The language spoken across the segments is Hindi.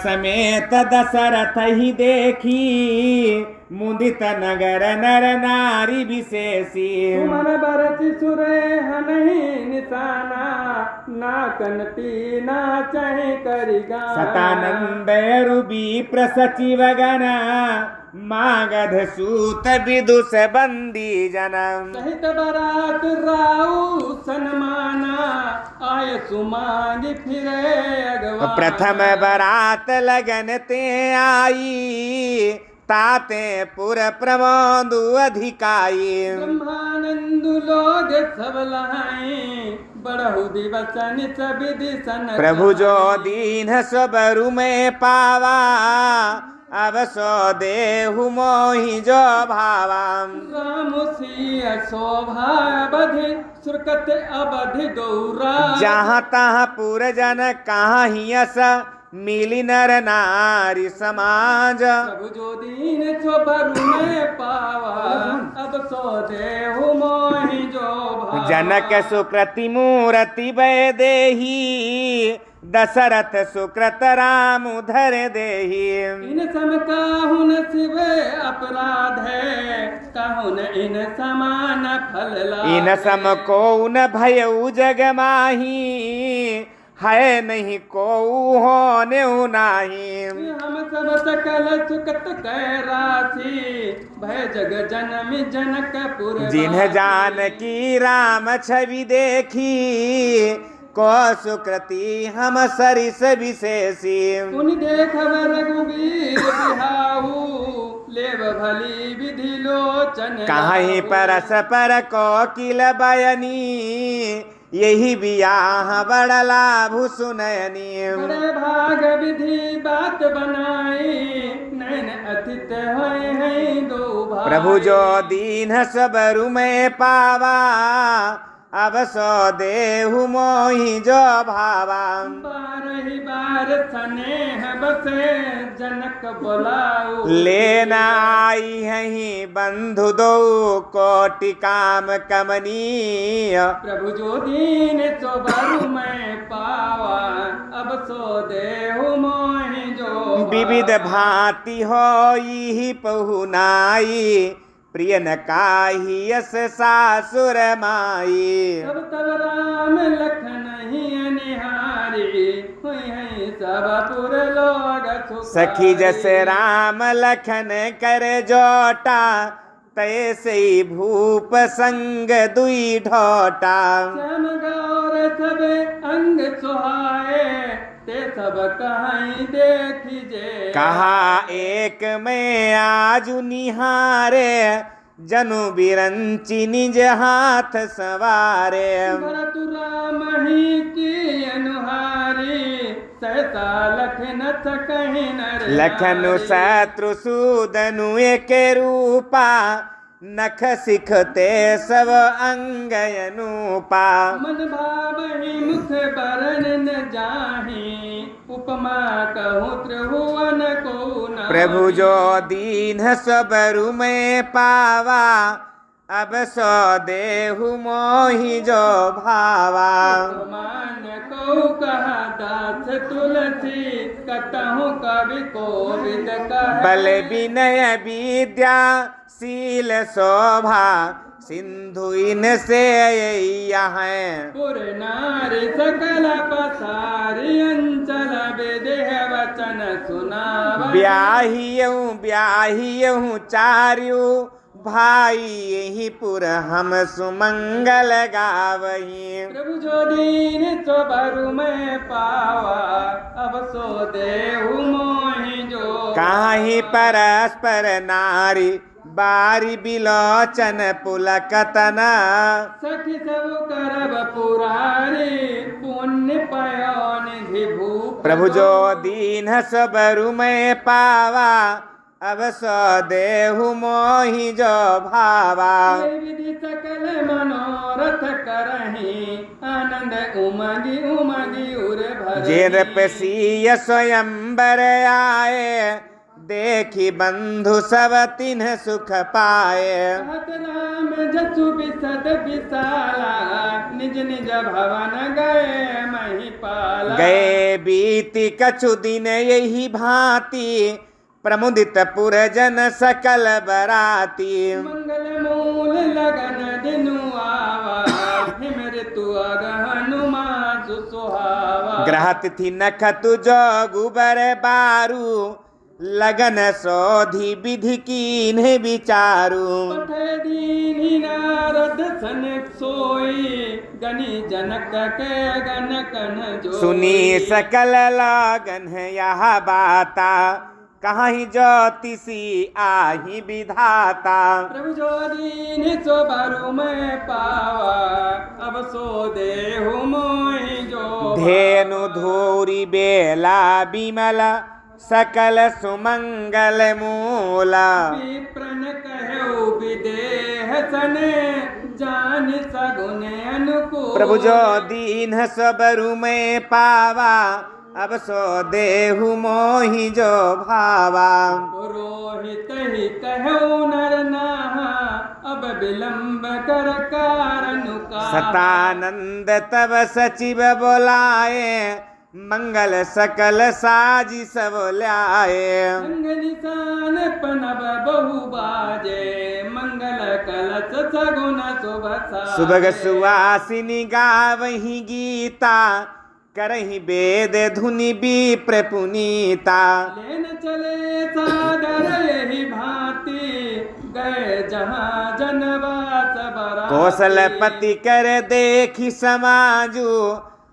समेत दशरथ ही देखी मुदित नगर नर नारी विशेषी। सुमन बरति सुरे हनहि निशाना नाकन पीना चहि करि गाना। सतानंद रुबी प्रसचिव गण मागध सूत विदुष बंदी जनम। सहित बरात राऊ सन्माना आय सुमांगी फिरे अगवाना। प्रथम बरात लगन ते आई ताते पुर प्रमोदु अधिकाई। ब्रह्मानंदु लोग सब लहाई बड़हु दिवस नित विधि सन। प्रभु जो दीन सबरु में पावा अब सो देहु मोहि जो भावा। राम सिया शोभा अवधि सुरकत अवधि गौरा। जहाँ तहाँ पुर जन कहाँ ही यस मिली नर नारी समाज। प्रभु जो दीन छोबरु में पावा अब सो देहु मोहि जो भावा। जनक सुकृति मूर्ति वै देही दशरथ सुकृत राम धर देही। इन सम काहुन शिव अपराध है काहुन इन समान फल लाभ। इन सम को न भयउ जग माही है नहीं को होने नाही। हम सब सकल सुकत कै राशि भय जग जनमी जनकपुर। जिन्ह जान की राम छवि देखी को सुकृति हम सरिस विशेषी। सुनि देखब रघुवीर बिहाऊ लेव भली विधि लोचन। कहीं परस पर कोकिल बयनी यही बियाह बड़ लाभु सुनयनी। बड़े भाग विधि बात बनाई नैन अतिथ होय हैं दो भाई। प्रभु जो दीन सबरु में पावा अब सो देहु मोहि जो भावा। बारहि बार स्नेह बसे जनक बोलाऊ। लेना आई है बंधु दो कोटि काम कमनीय। प्रभु जो दीन चोबरु में पावा अब सो देहु मोहि जो। विविध भांति होई पहुनाई प्रिय न काही यस सासुर माई। तब तब राम लखन ही निहारी हुई हैं सब पुर लोग सुखारी। सखी जस राम लखन कर जोटा तैसे ही भूप संग दुई ढोटा। श्याम गौर सब अंग सुहाए ते सब कहीं देखिजे। कहा एक में आजु निहारे जनु बिरंची निज हाथ सवारे। भरतु राम ही की अनुहारी सहसा लखन कहीं नर। लखनु शत्रु सूदनु एक रूपा नख सिखते सब अंग अनूपा। मन भावहि मुख बरन न जाहि उपमा कहूँ त्रिभुवन को न। प्रभु जो दीन सबरु में पावा अब सो देहु मोहि जो भावा। मान को कहा दास तुलसी कतहु कवि कोविद कह। बल विनय विद्या शील शोभा सिंधु इनसे यहाँ। पुर नारी सकल पसारी अंचल विदेह वचन सुनावा। ब्याहियहु चार्यु भाई यही पुर हम सुमंगल गावही। प्रभु जो दीन चोबरु में पावा अब सो देहु मोहि जो। काहि परस्पर नारी बारी बिलोचन पुलकतना। सखी सब करब पुरारी पुण्य पयो निधि भूप। प्रभु जो दीन सबरु में पावा अब सो देहु मोहि जो भावा। विधि सकल मनोरथ करहि आनंद उमगी उमगी उर भर। जे रपसीय स्वयंवर आए देखी बंधु सब तिन्ह सुख पाए। कहत राम जसु बिसद विशाला, निज निज भवन गए महिपाला। गए बीती कछु दिन यही भांति, प्रमुदित पुरजन सकल बराती। मंगल मूल लगन दिनु आवा, हिम ऋतु अगहनुमा सुहावा। ग्रह तिथि नखतु जोगु बर बारू, लगन सोधि विधि कीन्ह विचारू। पठे दीनि नारद सन सोई, गनि जनक के गन कन जोई। सुनी सकल लागन यह बाता, कहीं ज्योतिषी आही विधाता। प्रभु जो दीन सो बरु मैं पावा, अब सो देहु मोहि जो धेनु धूरी बेला विमल, सकल सुमंगल मूला। विप्रन कहु विदेह सने, जान सगुन अनुकूल। प्रभु जो दीन सबरु में पावा, अब सो देहु मोहि जो भावा। पुरोहित ही कहु नर नाहा, अब विलंब कर कारनु का। सतानंद तब सचिव बोलाए, मंगल सकल साजी सब ल्याए। अंग निशान पनब बहु बाजे, मंगल कलश सगुन शुभ साजे। सुबह सुवासिनी गावही गीता, करही वेद धुनि विप्र पुनीता। लेन चले सादर यही भांति, गए जहाँ जनवास बरा। कौशलपति कर देखी समाजू,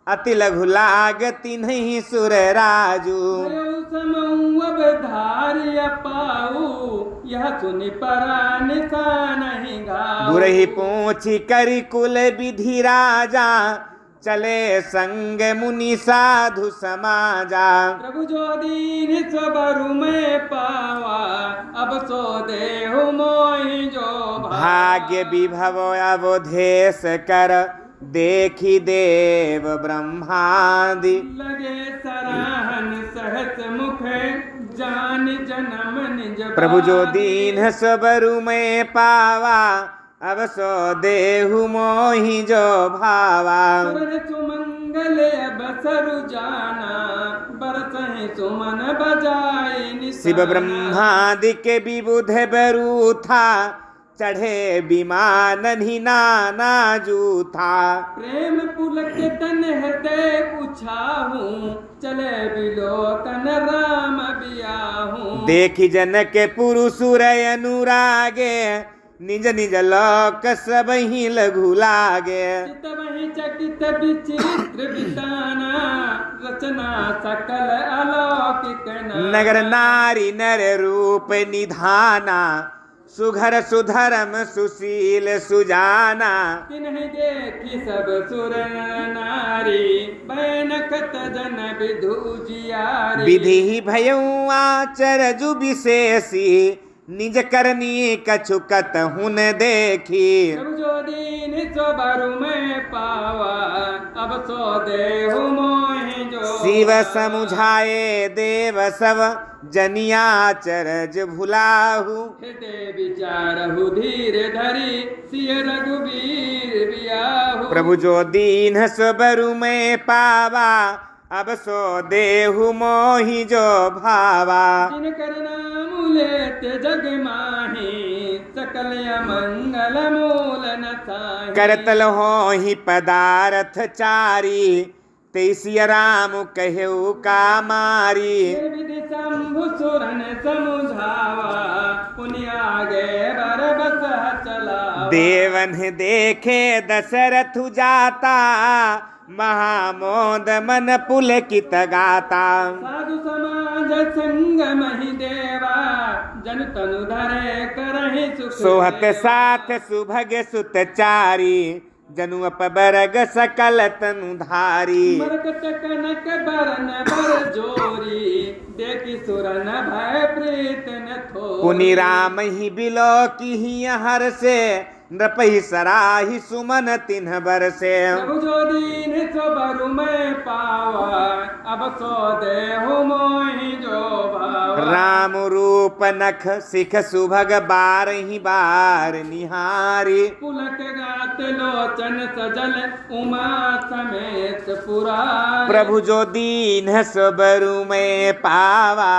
अति लघु लागति नहीं सुर राजू। अब धार्य पाऊ, यह सुनि परा निशा नहीं घाऊ। बुरही पूछी करी कुल विधि राजा, चले संग मुनि साधु समाजा। प्रभु जो दीन सो बरु मैं पावा, अब सो देहु मोहि जो भाग्य विभव अवधेश कर, देखी देव ब्रह्मादि। लगे सराहन सहस मुख, जान जन्म निज। प्रभु जो दीन सबरु में पावा, अब सो देहु मोहि जो भावा। सुमंगल अब सरु जाना, बरसहि सुमन बजाय निशाना। शिव ब्रह्मादि के विबुध बरू था, चढ़े विमान ही नाना जूथा। प्रेम पुलक तन हृदय उछाहू, चले बिलोकन राम बियाहू। देखी जनक पुरुषुर अनुरागे, निज निज लोक सब ही लघु लागे। चित वही चकित विचित्र विताना, रचना सकल अलौकिक नाना। नगर नारी नर रूप निधाना, सुघर सुधरम सुशील सुजाना। तिन्हि देखी सब सुर नारी, बैनकत जन विधु जियारी। विधि भयऊ आचरजु विशेषी, निज करनी कछुकत हुन देखी। प्रभु जो दीन सो बरु मैं पावा, अब सो देहु मोहि जो। शिव समुझाए देव सब, जनिया चरज भुलाहु। हृदय विचारहु धीर धरी, सिय रघुवीर बियाहु। प्रभु जो दीन सबरु में पावा, अब सो देहु मोहि जो भावा। जिनकर नाम लेते जग माही, सकल मंगल मूल न साही। करतल हो ही पदार्थ चारी, तेसिय राम कहु का मारी। विधि शंभु सुरन समुझावा, पुनि आगे बरबस चला। देवन देखे दशरथ जाता, महामोद मन पुलकित गाता। साधु समाज संग महि देवा, जन तनु धरे करहि सुख। सोहत साथ सुभग सुत चारी, जनु अपबरग सकल तनु धारी। मरकट कनक बरन बर जोरी, देखी सुरन भय प्रीत न थोरी। पुनि राम ही बिलो की ही हर से, नृपहि सराहि सुमन तिन्ह बरसे। प्रभु जो दीन सो बरु मैं पावा, अब सो देहु मोहि जो भावा। राम रूप रूप नख सिख सुभग बारही बार निहारी। पुलक गात लोचन सजल उमा समेत पुरारी। प्रभु जो दीन सो बरु में पावा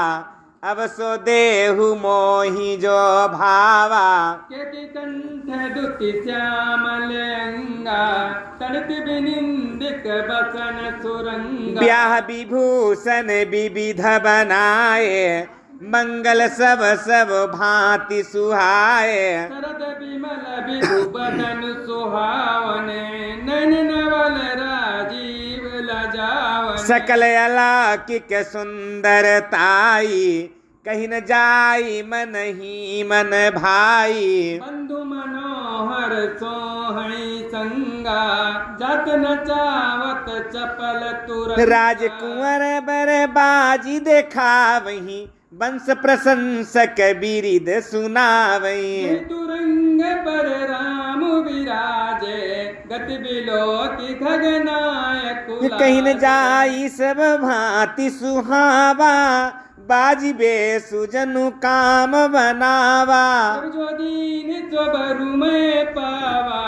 अब सो देहु मोहि जो भावा। केति कंठ दुति श्यामल अंगा तड़ति बिनिंदिक बसन सुरंगा। ब्याह विभूषण विविध बनाए मंगल सब सब भांति सुहाए। शरद विमल विधु बदन सुहावने नैन नवल राजीव लजावने। सकल अलौकिक सुंदरताई कहीं न जाई मन ही मन भाई। बंधु मनोहर सोहई संगा जत नचावत चपल तुरंगा। राजकुंवर बर बाजी देखा वही वंश प्रशंसक बिरिद सुनावई। तुरंग पर राम विराजे गति बिलोकी खगनायक कहीं न जाई सब भांति सुहावा बाजी बे सुजनु काम बनावा। जो दीन जो बरु में पावा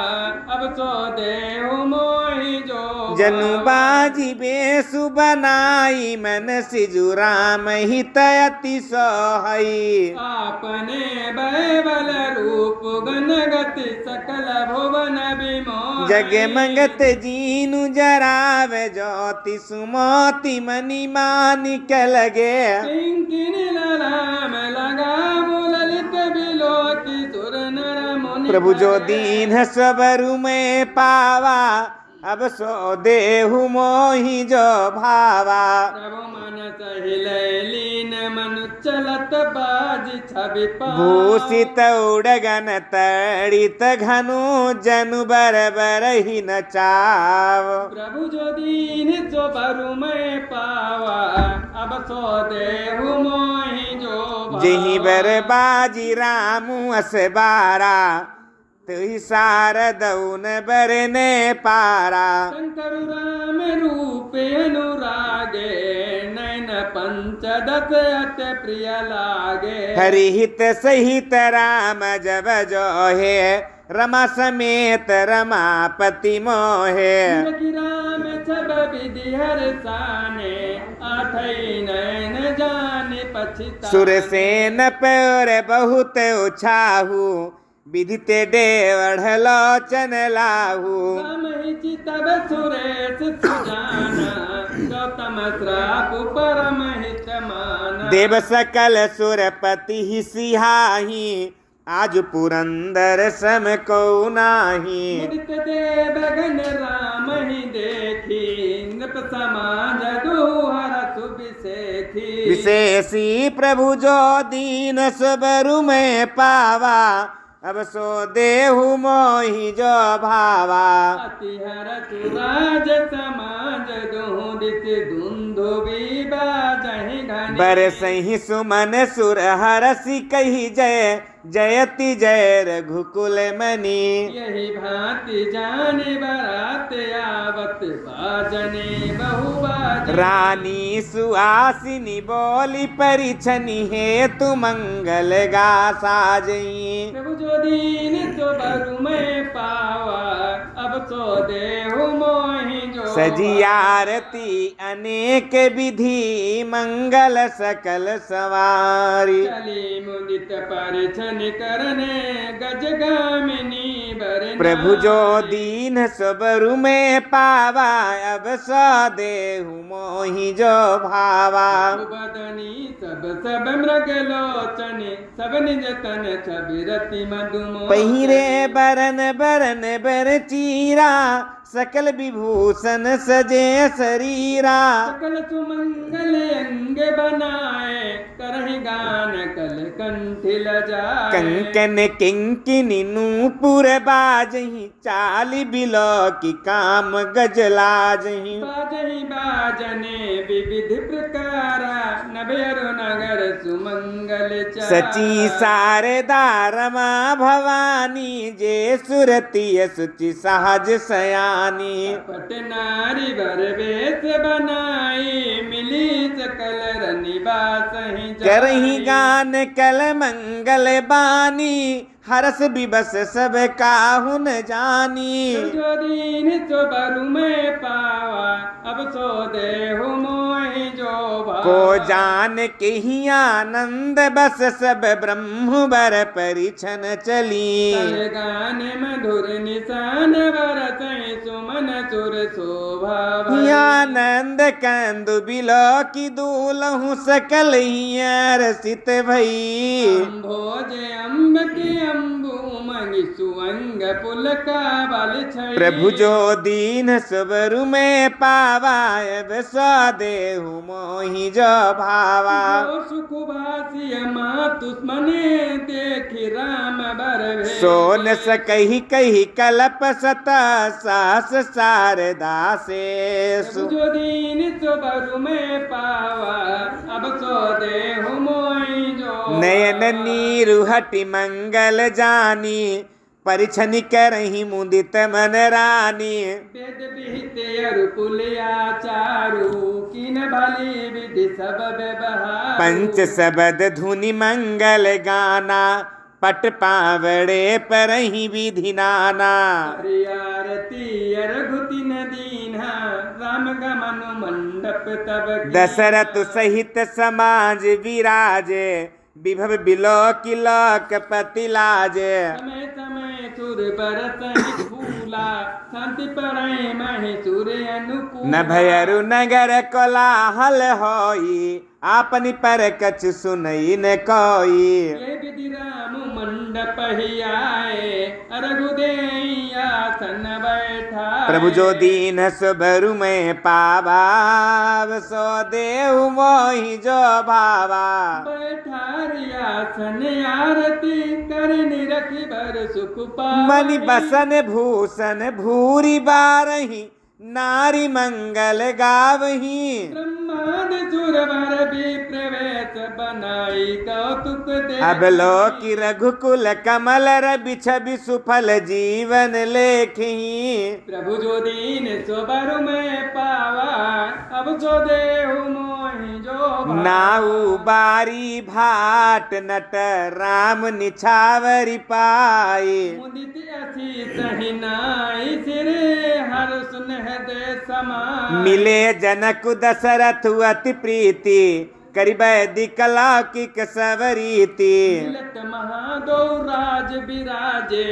अब सो देहु मोहि जो जनु बाजी बेसु बनाई मन सिजु राम हित अति सोहई। आपने बैबल रूप गनगति सकल भुवन विमोह। जग मंगत जीनु जराव ज्योति सुमोति मनि मानिक लगे। किंकिन ललाम लगा ललित बिलोकी सुर नर मुनि। प्रभु जो दीन सबरु में पावा अब सो देहु मोहि जो भावा। प्रभु मन सहिल लीन मनु चलत बाज छवि पावा। भूषित उड़गन तड़ित घनु जनु बर बर ही नचाव। प्रभु जो दीन जो बरु में पावा अब सो देहु मोहि जो भावा। जही बर बाजी रामु असबारा तुहि सारदौन बरने पारा। शंकर राम रूप अनुरागे नैन पंचदश अति प्रिय लागे। हरिहित सहित राम जब जोहे रमा समेत रमापति मोहे। राम सब विधि हर साने आठई नैन जाने पछिता। सुरसेन पर बहुत उछाहू विदिते देवढ़ लोचन लाहू। तब सुरेश सुजाना गौतम श्राप परम हित माना। देव सकल सुरपति ही सिहाही आज पुरंदर सम को नाही। मुदित देव गण राम ही देखी नृप समाज दुहर सुविशेखी। विशेषी प्रभु जो दीन सबरु में पावा अब सो देहु मोहि जो भावा। अतिहर तुराज समाज दुहित धुंधुबी बाजहि घनी। बरसहि सुमन सुर हरसि कहि जय जयति जय रघुकुल मनि। यही भांति जाने बरात आवत बाजने बहु बाजने। रानी सुहासिनी बोली परिछनि हेतु मंगल गा साजई। प्रभु जो दीन जो बरु में पावा अब सो देहु मोहि जो। सजी आरती अनेक विधि मंगल सकल सवारी। चली मुदित परिछन करने गजगामिनी बरना। प्रभु जो दीन सबरु में पावा अब सो देहु मोहि जो भावा। बदनी सब सब मृग लोचन सब निज तन छवि रति मधुमो। पहिरे बरन बरन बर चीरा सकल विभूषण सजे शरीरा। सकल सुमंगल अंग बनाए करहि गान कल कंठि लजाए। कंकन किंकिनी नूपुर बाजही चाली बिलो की काम गजलाजही। बाजहि बाजने विविध प्रकारा नभेरु नगर सुमंगल चारा। सची शारदा रमा भवानी जे सुरति सुचि सहज सयानी। पट नारी बर वेश बनाई मिली सकल रनि बासहि करही गान कल मंगल बानी हरस बिबस सब काहु न जानी। जो दीन सो बरु में पावा अब सो देहु मोहि जो भावा। को जान के ही आनंद बस सब ब्रह्म बर परिछन चली। तल गान मधुर निशान बरसहि सुमन सुर शोभा भई। आनंद कंदु बिलो की दूलहु सकल ही रसित भई। अम्भोज अम्ब के अम्बु मणि सुअंग पुलका बल छई। प्रभु जो दीन सबरु में पावा अब सो देहु मोहि जो भावा। जो सुख भासिय मातुस्मने देखि राम बर भेद। सो न सकहि कहि कलप सत सास शारदा से। जो दीन सो बरु में पावा अब सो देहु मोहि जो। नयन नीरु हटि मंगल जानी परिछन करहि मुदित मन रानी। वेद विहित अरुकुल आचारु किन भली विधि सब व्यवहार। पंच सबद धुनि मंगल गाना पट पावड़े परहि विधि नाना। हरि आरती रघुति न दीन्हा राम गमन मंडप तब कीन्हा। दशरथ सहित समाज विराजे विभव बिलो किलक पति लाजे। समय समय सुर बरसहि फूला शांति परै महि सुर अनुकूला। न भयरु नगर कोलाहल होई आपनि पर कछु सुनई न कोई। ये विधि राम मंडप ही आए रघुदेई आसन बैठा। प्रभु जो दीन सबरु में पावा सो देहु मोहि जो भावा। बैठारी आसन आरती कर निरखि बर सुख पावई। मनि बसन भूषण भूरि बारहि नारी मंगल गावही। ब्रह्मांड सुरवर भी प्रवेश बनाई कौतुक दे। अब लोकी रघुकुल कमल रवि छवि सुफल जीवन लेखही। प्रभु जो दीन सो बरु में पावा अब सो देहु मोहि जो भावा। नाऊ बारी भाट नट राम निछावरी पाए। मुदित असी तहि नाई सिरे हर सुनह दे समाई। मिले जनक दशरथ अति प्रीति करिबै दिकला की कसवरीति। मिलत महादो राज विराजे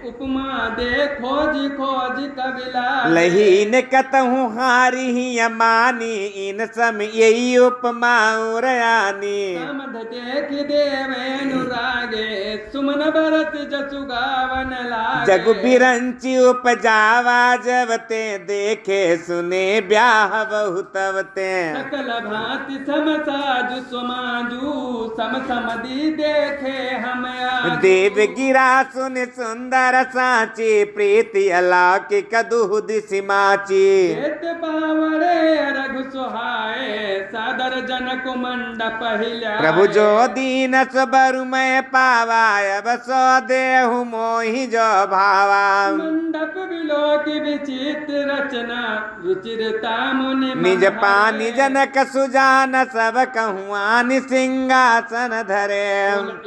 उपमा दे खोज खोज कबिला। लहीन कतहु हारी ही मानी इन सम यही उपमा उरयानी। समध देख देवेनुरागे सुमन भरत जसु गावन लागे। जग बिरंची उपजावा जबते देखे सुने ब्याह बहुतवते। सकल भांति समसाजु समाजु सम समदि देखे हम आज। देव गिरा सुन सुंदर साची प्रीति अलौकिक दुहुद सिमाची। जेत पावड़े रघु सुहाए सादर जनक मंडप हिलाए। प्रभु जो दीन सबरु में पावा अब सो देहु मोहि जो भावा। मंडप बिलोक विचित्र रचना रुचिरता मुनि निज पानी जनक सुजान सब कहुआनि सिंहासन धरे।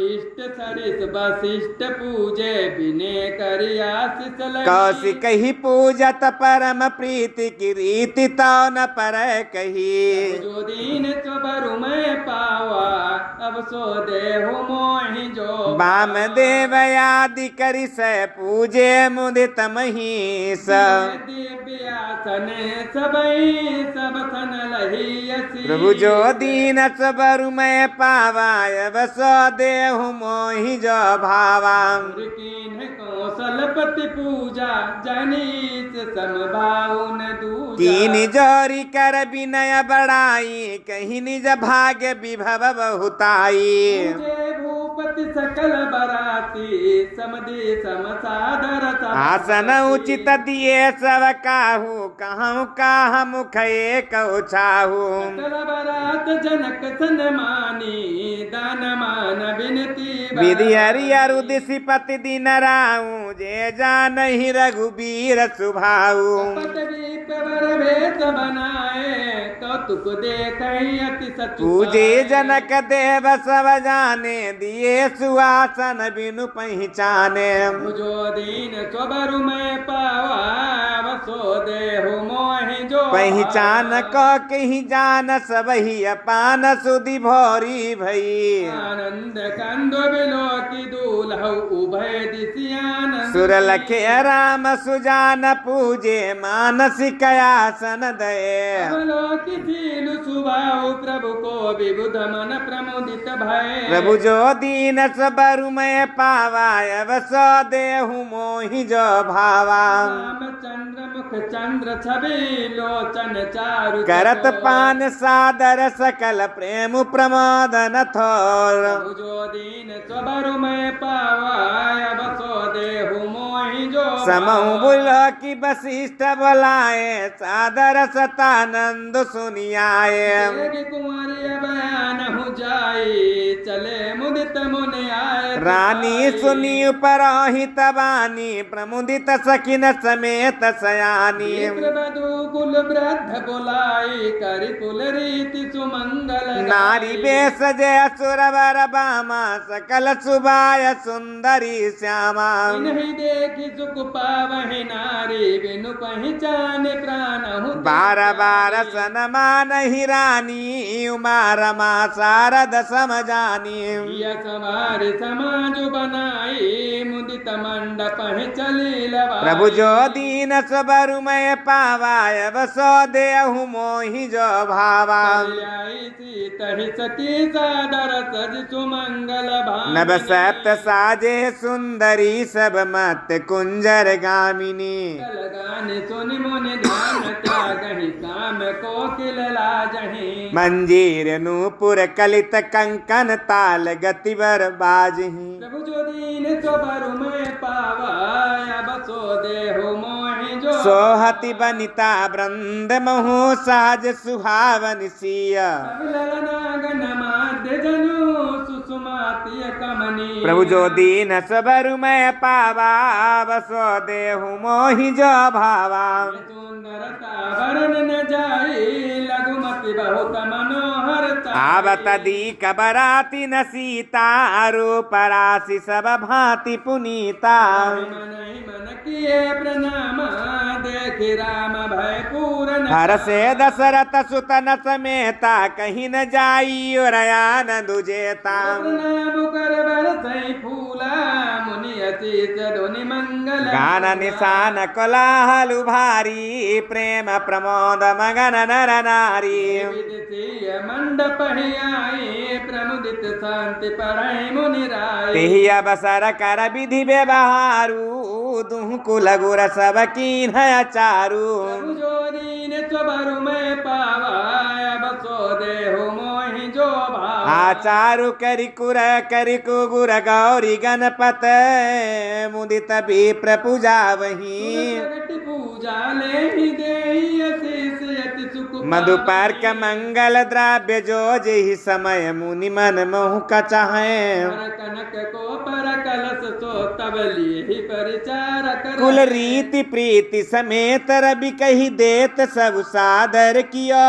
इष्ट सरिस वशिष्ठ पूजे बिने करि आशीष लगी। कौशिक ही पूजत परम प्रीति की रीति तो न पर कही। जो दीन सबरु में पावा अब सो देहु मोहि जो। वाम देव आदि करि से पूजे मुदित महीस। दिव्यासन सबई सब सन लही असी। प्रभु जो दीन सबरु में पावा अब सो देहु मोहि जो भावा। कीन कौशलपति पूजा जनीत समभाव न दूजा। कीन जोरी कर विनय बड़ाई कहीं निज भाग्य विभव बहुताई। पूजे भूपति सकल बराती समदि समसादर आसन उचित दिए सब काहू कहूँ काह मुख एक उछाहू। सकल बरात जनक सन मानी दान मान विनती विधि हरियर उदिशिपति दिन राऊ जे जानहि रघुबीर सुभाऊ कपट विप्रवर भेष बनाए कौतुक देखहि अति सचु पूजे जनक देव सब जाने दिए सुहासन बिनु पहचाने जो दीन स्वबरु में पावा वसो देहु मोहि जो पहचान क कहीं जान सबही अपान सुधि भौरी भई आनंद कंद बिलो की दूल्हौ उभय दिसियान सुर लखे राम सुजान पूजे मानसिक आसन दये अवलोकि दीनु सुभाउ प्रभु को विबुध मन प्रमुदित भय प्रभु जो दीन सबरु में पावाय वसो देहु मोहि जो भावा रामचंद्र मुख चंद्र छवि लोचन चारु करत पान सादर सकल प्रेम प्रमोदन थोर प्रभु जो दीन स्वबरु में पावाय बसो देहु मोहि जो समहु बुला की वशिष्ठ बोलाए सादर सतानंद सुनियाए एक कुंवरी बयान हो जाई चले मुदित मुनि आए रानी सुनी उपरोहित बानी प्रमुदित सखिन समेत सयानी वधु कुल वृद्ध बोलाई करि कुल रीति सुमंगल नारी बेस जय सुरवर बामा सकल सुबाय सुंदरी श्यामा नहीं देखी सुख पावहि नारी बिनु पहचान प्राण बार बार सनमान ही रानी उमा रमा शारद समजानी समार समाज बनाई मुदित मंडप चली लवा प्रभु जो दीन सबरु में पावाय वसो देहु मोहि जो भावा तहि सती सादर सज सुमंगल भान नभ सप्त साजे सुंदरी सब मत कुंजर गामिनी गाने सुनि मुनि ध्यान त्यागहि काम कोकिल लाजहि मंजीर नूपुर कलित कंकन ताल गतिवर बाजहि प्रभु जो दीन स्वबरु में पावाय बसो देहु मोहि जो सोहति बनिता वृंद महु साज सुहावन सिया ललनागन माध्य जनु सुसुमातिय कमनी प्रभु जो दीन सबरु में पावा बसो देहु मोहि जो भावा सुंदरता वरण न जाई लघुमति बहुत मनोहरता आवत दीक बराती न सीता रूप राशि सब भांति पुनीता मन किए प्रणाम देखि राम भय पूर्ण हर से दशरथ सुतन समेता कहीं न जाई रयान दुजेता प्रणाम कर बरसई फूला मुनि अतीत ध्वनि मंगल गान निशान कोलाहल भारी प्रेम प्रमोद मगन नर नारी विदितीय मंडप ही आई प्रमुदित शांति पढ़ाई मुनि राय तेहि अवसर कर विधि व्यवहारू दुह कुल गुर सब कीन चारू प्रभु जो दीन स्वबरु में पावाय बसो देहु मोहि जो भाव आचारु करि गुर गौरी गणपत मुदित विप्र पूजा वही जगति पूजा ले ही देहि अशीष यति सुख मधुपर्क मंगल द्रव्य जो जहि समय मुनि मन मोह कचाहे कनक को पर कलश सो तब लिए परिचार कर कुल रीति प्रीति समेत रवि कही देत सब सादर किया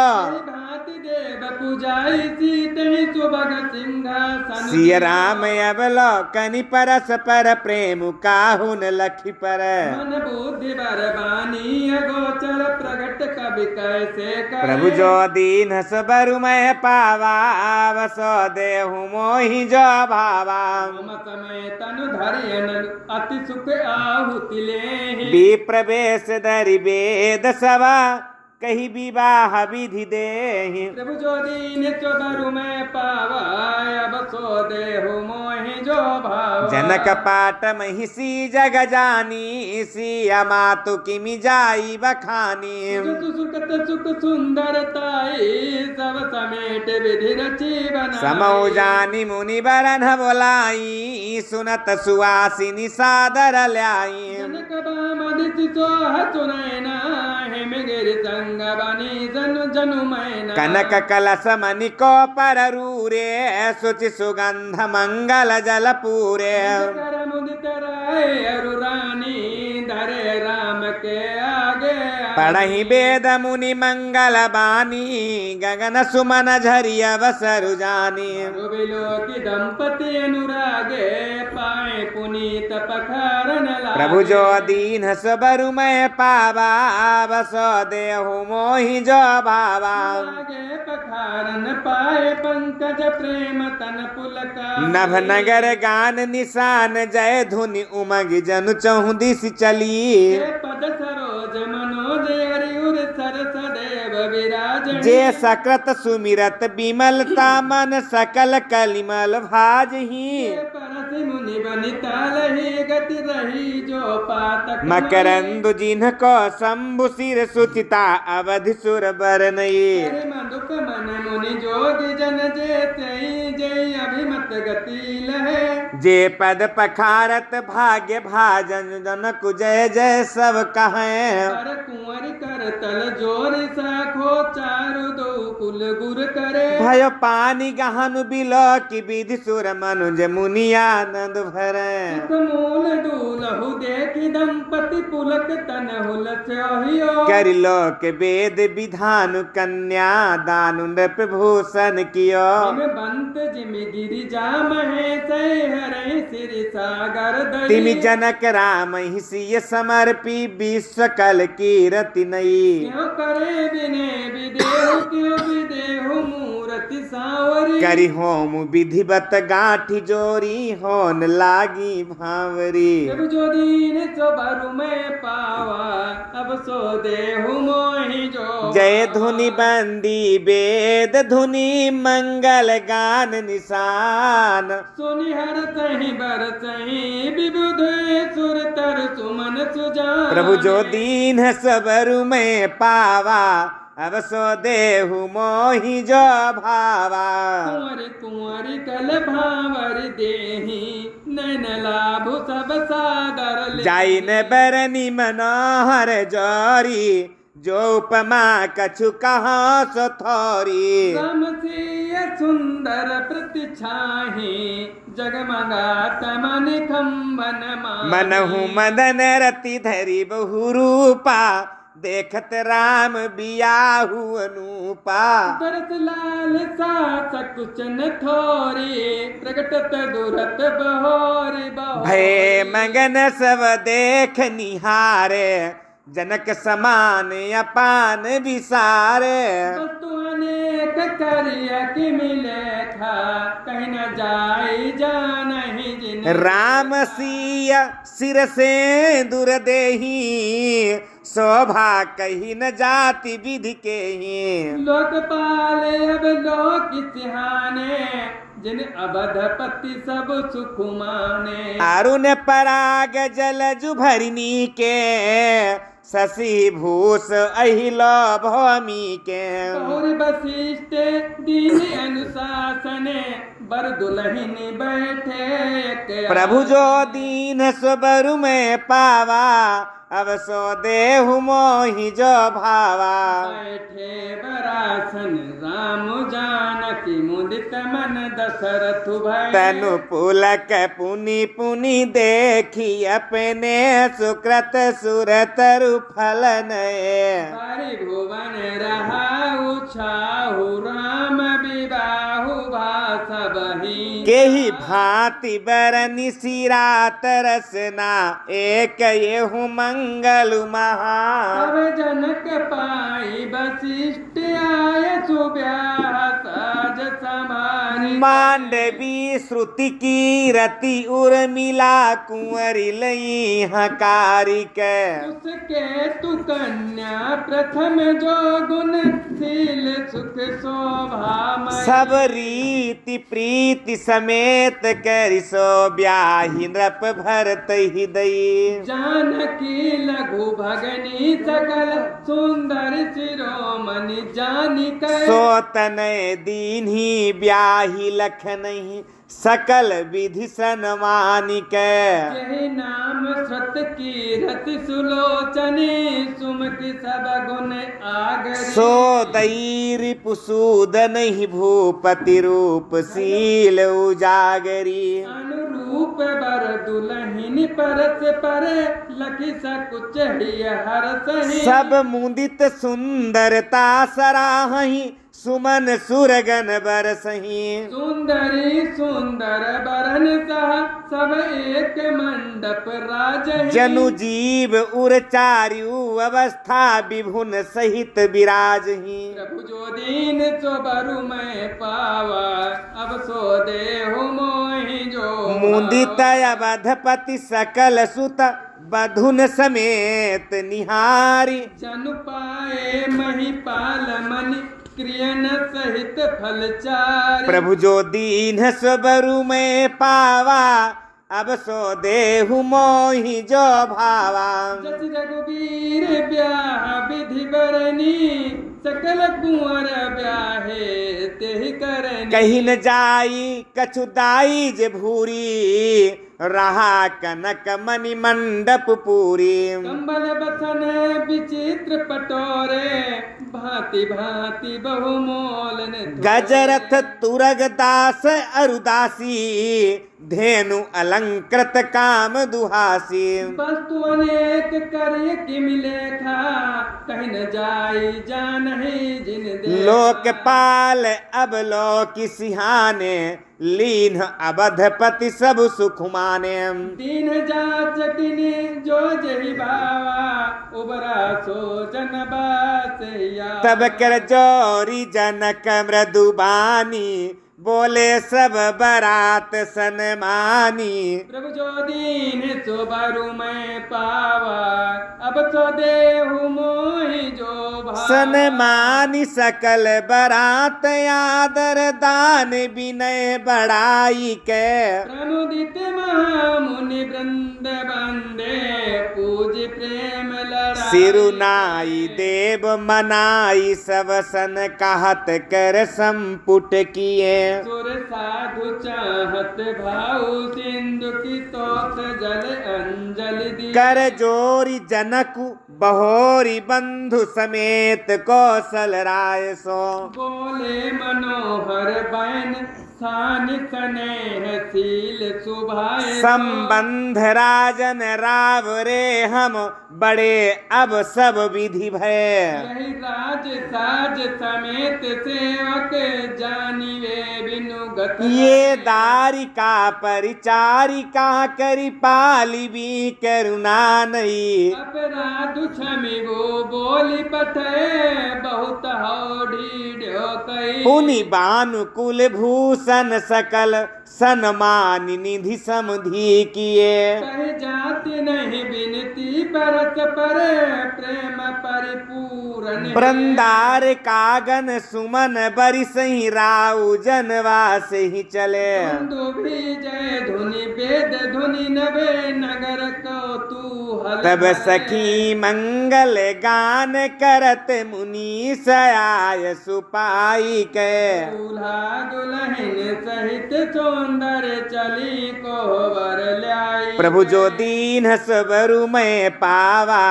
भांति देव पूजाई सीत ही सुभग सिंहासन सिय राम अवलोकनि परस पर प्रेम काहुन लखि पर मन बुद्धि बरबानी अगोचर प्रगट कवि कैसे कर प्रभु जो दीन सबरु मैं पावा वसो देहु मोहि जो भावा समय तनु धरियन अति सुख आहुति ले विप्र वेश धरि वेद सभा कही विवाह विधि देहि प्रभु जो दीन स्वबरु में पावाय बसो देहु मोहि जो भाव जनक पाट महिषी जग जानी सिया मातु किमि जाई बखानी सुखत सुख सुंदरताई सब समेट विधि रची बना समौ जानी मुनि बरन बोलाई सुनत सुवासिनी सादर ल्याई जनक बामदिति सोह सुनैना प्रेम गिर संग बनी जनु जनु मैना कनक कलश मणि को पररूरे सुचि सुगंध मंगल जल पूरे कर मुदित राय अरु रानी धरे राम के आगे पढ़हि वेद मुनि मंगल बानी गगन सुमन झरिय बसरु जानी की दंपति अनुरागे पाए पुनीत पखारन लागे प्रभु जो दीन सबरु मैं पावा बसो देहु मोहि जो भावा लागे पखारन पाए पंकज प्रेम तन पुलका नभ नगर गान निशान जय धुनि उमग जनु चहु दिस चली पद सरोज मनोज हरिउर सर सदैव विराज जे सकृत सुमिरत बिमलता मन सकल कलिमल भाजहि परसि मुनि बनिता लही गति रही जो पातक मकरंदु जिन्ह को शंभु सिर सुचिता अवधि सुर बरनई मधुक मन मुनि जोगी जन जय अभिमत गति लहे जे पद पखारत भाग्य भाजन जनक जय जय सब कहें कर कुंवर कर तल जोर साखो चारु दो कुल गुर करे भय पानी गहन बिलो की विधि सुर मनुज मुनियानंद भरे मूल दूलहु देखि दंपति पुलक तन हुलस्यो कर लोक वेद विधान कन्या दानु नृप भूषण कियो बंत जिमि गिरिजा महेश हरे सिर सागर दई तिमि जनक राम हिसिय समर्पी विश्व कल कीरति नई क्यों करे क्यों विदेहु मूर्ति सावरी करि होम विधिवत गांठी जोरी होन लागी भावरी जब जो दीन सो बरु में पावा अब सो देहु मोहि जो जय धुनि बंदी वेद धुनि मंगल गान निशान सुनि हर सही बर सही विबुध सुर तर सुमन सुजान प्रभु जो दीन सबरु में पावा अब सो देहु मोहि जो भावा कुंवर कुंवरी कल भावर देहि नैन लाभु सब सादर ले जाइन बरनी मनोहर जोरी जो उपमा कछु कहाँ सो थोरी राम सिय सुंदर प्रतिछाहि जगमगात मन खंबन मनहु मदन रति धरि बहु रूपा देखत राम बियाहु अनुपा तरस लाल सा सकुचन थोरी प्रगटत दुरत बहोरी भय मगन सब देख निहारे जनक समान अपान विसारे वस्तु अनेक करिया कि मिले था कहीं न जाई जानहि जिन राम सिय सिर से दूर देही शोभा कही न जाति विधि के ही लोकपाल अब लोक सिहाने जिन अवधपति सब सुख माने अरुण पराग जल जुभरिनी के शशि भूष अहिलो भौमी के और वशिष्ठ दीन अनुशासन बर दुलहिन बैठे प्रभु जो दीन सबरु में पावा अब सो देहु मोहि जो भावा बैठे बरासन राम जानकी मुदित मन दशरथ भय तनु पुलक पुनि पुनि देखी अपने सुकृत सुरतरु फल नये हरि भुवन रहा उछाहु राम विबाहु भाषा बही केहि भांति बरनि सिरा तरसना एक येहु मंगल महा सब जनक पाई वशिष्ठ आय सुब्याह साज समारी मांडवी श्रुति की रति उर्मिला कुंवरी लई हकारी के उसके तु कन्या प्रथम जो गुणशील सुख शोभा सब रीति प्रीति समेत करि सो ब्याहि नृप भरत हृदय जानकी लघु भगनी सकल सुंदर शिरोमणि जानिक सो तनय दीन्ही ब्याही लख नहीं सकल विधि सन्मानिक यही नाम श्रुत कीरत सुलोचनी सुमति सब गुण आगरी सो दई पुसूद नहीं भूपति रूप शील उजागरी अनुरूप बर दुलहिन परस परे लखि सकुच ही हर सही सब मुदित सुंदरता सराहही सुमन सुरगन बरसही सुंदरी सुंदर बरन सह सब एक मंडप राजही जनु जीव उर चारु अवस्था विभुन सहित विराजही प्रभु जो दीन सो बरु मैं पावा अब सो देहु मोहि जो मुदित अवधपति सकल सुत बधुन समेत निहारी जनु पाए महिपाल मनि क्रियन सहित फलचारी प्रभु जो दीन सबरु में पावा अब सो देहु मोहि जो भावा जस रघुवीर ब्याह विधि बरनी सकल कुंवर ब्याहे तेहि करनी कहीं न जाई कछु दाई जे भूरी रहा कनक मणि मंडप पूरी कंबल बसन विचित्र पटोरे भांति भांति बहुमोल गजरथ तुरग दास अरुदासी धेनु अलंकृत काम दुहासी वस्तु अनेक करे किम लेखा कहीं न जाई जानहि जिन दे लोकपाल अब लोक सिहाने लीन अवधपति सब सुख माने दीन जाचकिनी जो जही भावा उबरा सो जनबासया तब कर जोरी जनक मृदुबानी बोले सब बरात सनमानी प्रभु जो दीन सो बरु मैं पावा अब तो देहु मोहि जो भावा सनमानी सकल बरात आदर दान विनय बढ़ाई के प्रमुदित महामुनि वृंद बंदे पूज प्रेम लड़ाई सिरुनाई देव मनाई सब सन कहत कर संपुट किए सुर साधु चाहत भाऊ सिंधु की तोत जल अंजलि दी कर जोरी जनक बहोरी बंधु समेत कौशल राय सो बोले मनोहर बैन सान स्नेहशील सुभाए संबंध राजन राव रे हम बड़े अब सब विधि भय यही राज साज समेत सेवक जानिवे बिनु गत ये दारिका परिचारिका करी पाली भी करुणा नहीं अपराधु क्षमि गो बोली पठे बहुत हौडी कई पुनि बानुकुल भूषण सकल सन्मान निधि समधि किए कहे जाति नहीं बिनती परत पर प्रेम परिपूर्ण वृंदार कागन सुमन बरिस ही राउ जनवास ही चले बंधु भी जय धुनि वेद धुनि नवे नगर को तू हल तब सखी मंगल गान करत मुनि सयाय सुपाई के दूल्हा दुल्हन सहित सौंदर्य चली कोहबर लाई प्रभु जो दीन सबरु में पावा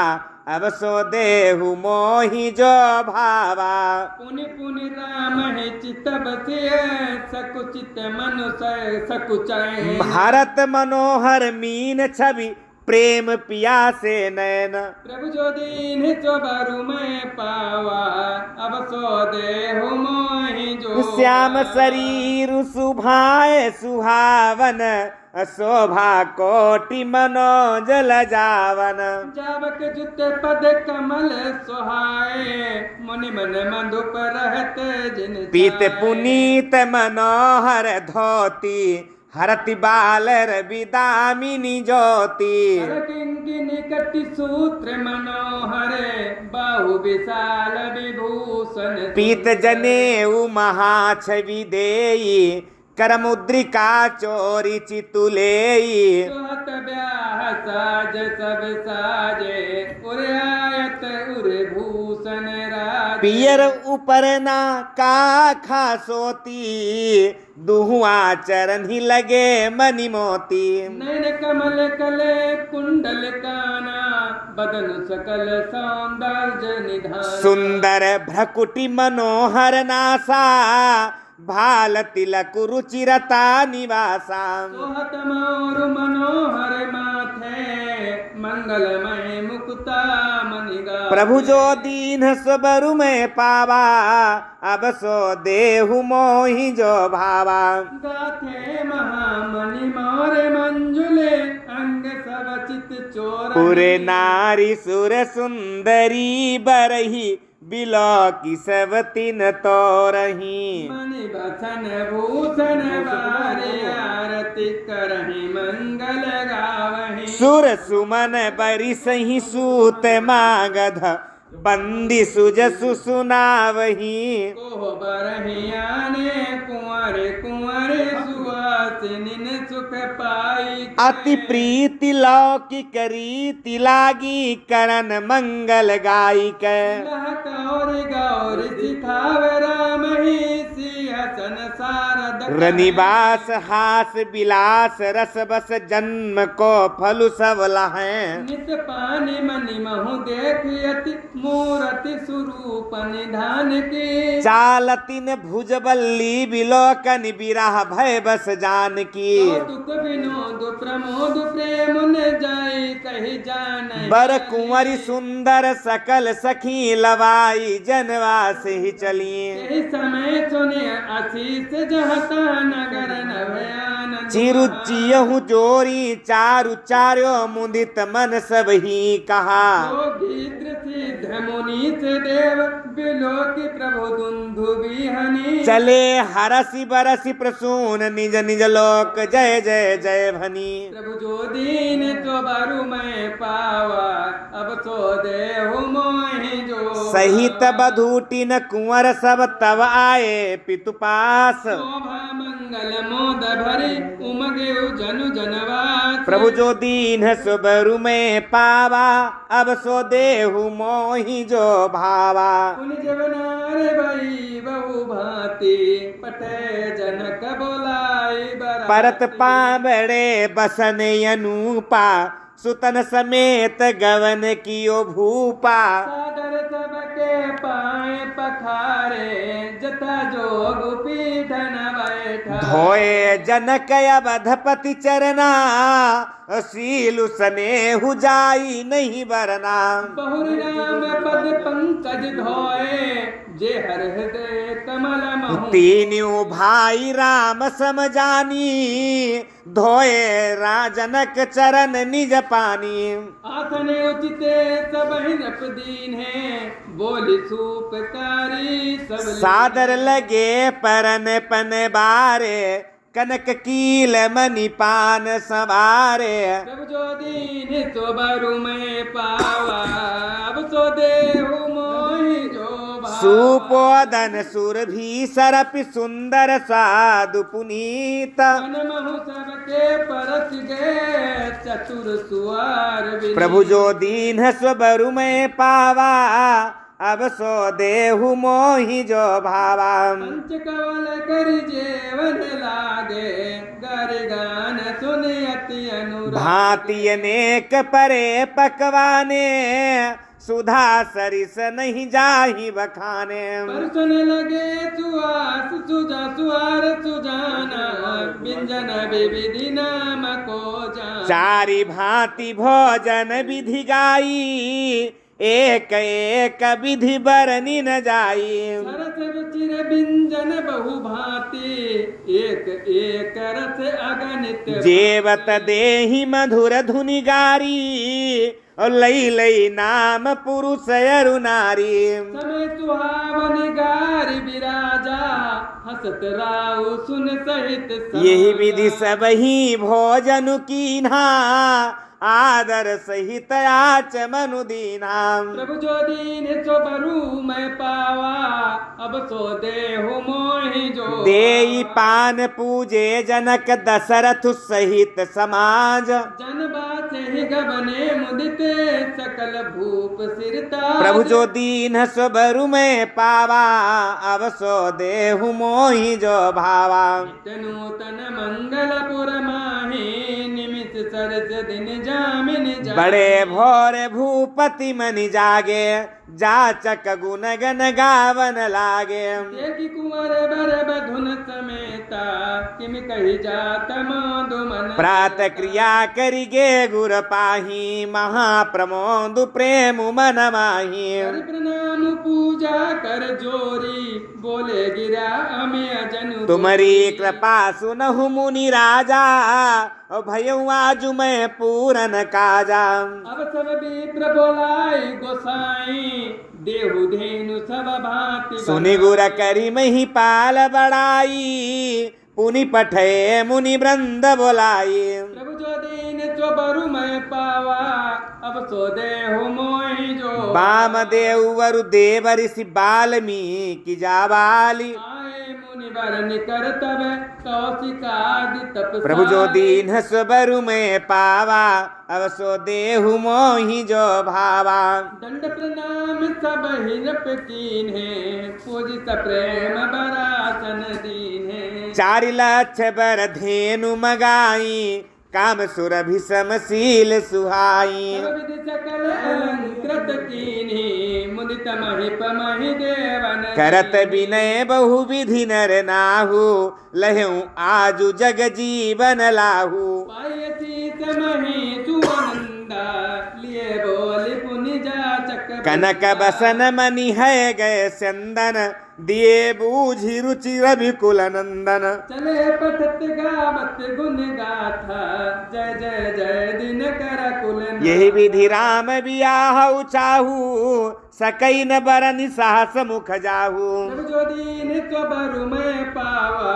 अब सो देहु मोहि जो भावा पुनि पुनि राम है चित बसे सकुचित मनुष्य सकुचाए भारत मनोहर मीन छवि प्रेम पिया से नयन प्रभु जो दीन सो बरु मैं पावा अब सो देहु मोहि जो श्याम शरीर सुभाए सुहावन शोभा कोटि मनोजल जावन जावक जुत पद कमल सोहाए मुनि मन मधुप रहत जिन पीत जाए। पुनीत मनोहर धोती हरति बालर विदामिनी ज्योति किंकिनी कटि सूत्र मनोहर बाहु विशाल विभूषण पीत जनेऊ महाछवि देई करमुद्रिका चोरी चितुले सोहत ब्याह साज सब साजे उर आयत उर भूषण राज पियर ऊपर ना का खासोती दुहुआ चरण ही लगे मनि मोती नैन कमल कले कुंडल काना बदन सकल सौंदर्य निधान सुंदर भ्रकुटी मनोहर नासा भाल तिलक रुचिरता निवासा सोहत मोर मनोहर माथे मंगलमय मुक्ता मनिगा प्रभु जो दीन सबरु में पावा अब सो देहु मोहि जो भावा गाथे महामणि मोरे मंजुले अंग सब चित चोर पुरे नारी सुर सुंदरी बरही बिलो की सब तीन तो रही मणि बसन भूषण बारे आरती करहि मंगल गावहि सुर सुमन बरि सही सूत मागध बंदी सुजसु सुनावही को बरहि आने कुंवर कुंवर सुवासिनिन सुख पाई अति प्रीति लौकिक रीति लागी करण मंगल गायिक गौरी गौरी सिखावे राम ही सिंहासन सारद रनिवास हास विलास रस बस जन्म को फलु सब लहैं नित पानी मनि महु देखियति मूरति स्वरूप निधान की चालतिन भुजबल्ली बिलोकन बिरह भय बस जान की कौतुक विनोद प्रमोद प्रेम न जाय कहि जान बर कुंवरी सुंदर सकल सखी लवाई जनवास ही चली इस समय सुने आशीष जहता नगर नवयान चिरुचियहु जोरी चारु चार्यो मुदित मन सब ही कहा योगीन्द्र सिद्ध मुनि से देव बिलोकी प्रभु दुंदु बिहनी चले हरसि बरसि प्रसून निज निज लोक जय जय जय भनी प्रभु जो दीन तो बरु मैं पावा अब तो देहु मोहि जो सहित बधूटिन कुंवर सब तब आए पितु पास शोभा मंगल मोद भरी उमगे जनु जनवास प्रभु जो दीन सुबरु में पावा अब सो देहु मोहि जो भावा उन जवनारे भई बहु भांति पटे जनक बोलाई बरा परत पावड़े बसन अनुपा सुतन समेत गवन कियो भूपा सादर सबके पाए पखारे जथा जोग पीठन बैठा धोए जनक अवधपति चरना सीलु स्नेहु जाई नहीं बरना बहुरी राम पद पंकज धोए जे हर हृदय कमल महु तीनों भाई राम समझानी धोए राजनक चरण निज पानी आसन उचिते सब नप दीन है बोली सूपकारी सब सादर लगे परन पन बारे कनक कील मणि पान सवारे प्रभु जो दीन तो बरु में पावा अब तो देहु मोहि जो भावा सुपोदन सुरभि सरपि सुंदर साधु पुनीत मन महु सबके परस गए चतुर सुआर विनीत प्रभु जो दीन स्वबरु में पावा अब सो देहु मोहि जो भावा पंच कवल करि जेवन लागे गर गान सुनि अति अनुराग भांति अनेक परे पकवाने सुधा सरिस नहीं जाहि बखाने परसन लगे सुआस सुजा सुआर सुजाना व्यंजन विविधि नाम को जान चारि भांति भोजन विधि गाई एक एक विधि बरनी न जाई सरस रुचिर व्यंजन बहु भांति एक एक रस अगणित जेवत देहि मधुर धुनि गारी और लई लई नाम पुरुष अरु नारी समय सुहावन गारी विराजा हसत राउ सुन सहित यही विधि सब ही भोजन कीन्हा आदर सहित आच मनु दीना। प्रभु जो दीन सो बरु मैं पावा, अब सो देहु मोहि जो देई पान पूजे जनक दशरथ सहित समाज। जन बात ही गबने मुदिते सकल भूप सिरता। प्रभु जो दीन सो बरु मैं पावा, अब सो देहु मोहि जो भावा। नूतन मंगलपुर माही, निमित सरस दिन जामिन जागे। बड़े भोर भूपति मनि जागे, जाचक गुण गन गावन लागे। देखि कुंवर बर बधुन समेता, किम कही जात मधुमन। प्रात क्रिया करिगे गुर पाही, महाप्रमोद प्रेम मन माही। कर प्रणाम पूजा कर जोरी, बोले गिरा अमेय जनु। तुम्हारी कृपा सुनहु मुनि राजा, भयउ आजु मैं पूरन काजा। अब सब विप्र बोलाई गोसाई, देहु धेनु सब भांति। सुनि गुर करि मही पाल बड़ाई, पुनि पठे मुनि वृंद बोलाई। प्रभु जो दीन सो बरु मैं पावा, अब सो देहु मोहि जो। वाम देव वरु देव ऋषि बाल्मीकि जाबाली। आए मुनि वर निकर तब, कौशिकादि तप। प्रभु जो दीन सो बरु मैं पावा, अब सो देहु मोहि जो भावा। दंड प्रणाम सब हिरप कीन्हे, पूजित प्रेम बरासन दीन्हे। 4 लक्ष बर धेनु मगाई, काम सुरभि समशील सुहाई। सब विधि सकल अलंकृत कीन्ही, मुदित महिप महि देवन। करत विनय बहु विधि नर नाहु, लहऊ आजु जग जीवन लाहू। पाय शीत महि सुवनंदा, लिए बोली पुनि जाचक। कनक बसन मनि है गए चंदन, दिए बूझि रुचि रवि कुल नंदन। चले पठत गावत गुण गाथा, जय जय जय दिन कर कुल। यही विधि राम बियाहु चाहू, सकई न बरनि साहस मुख जाहू। प्रभु जो दीन सो बरु मैं पावा,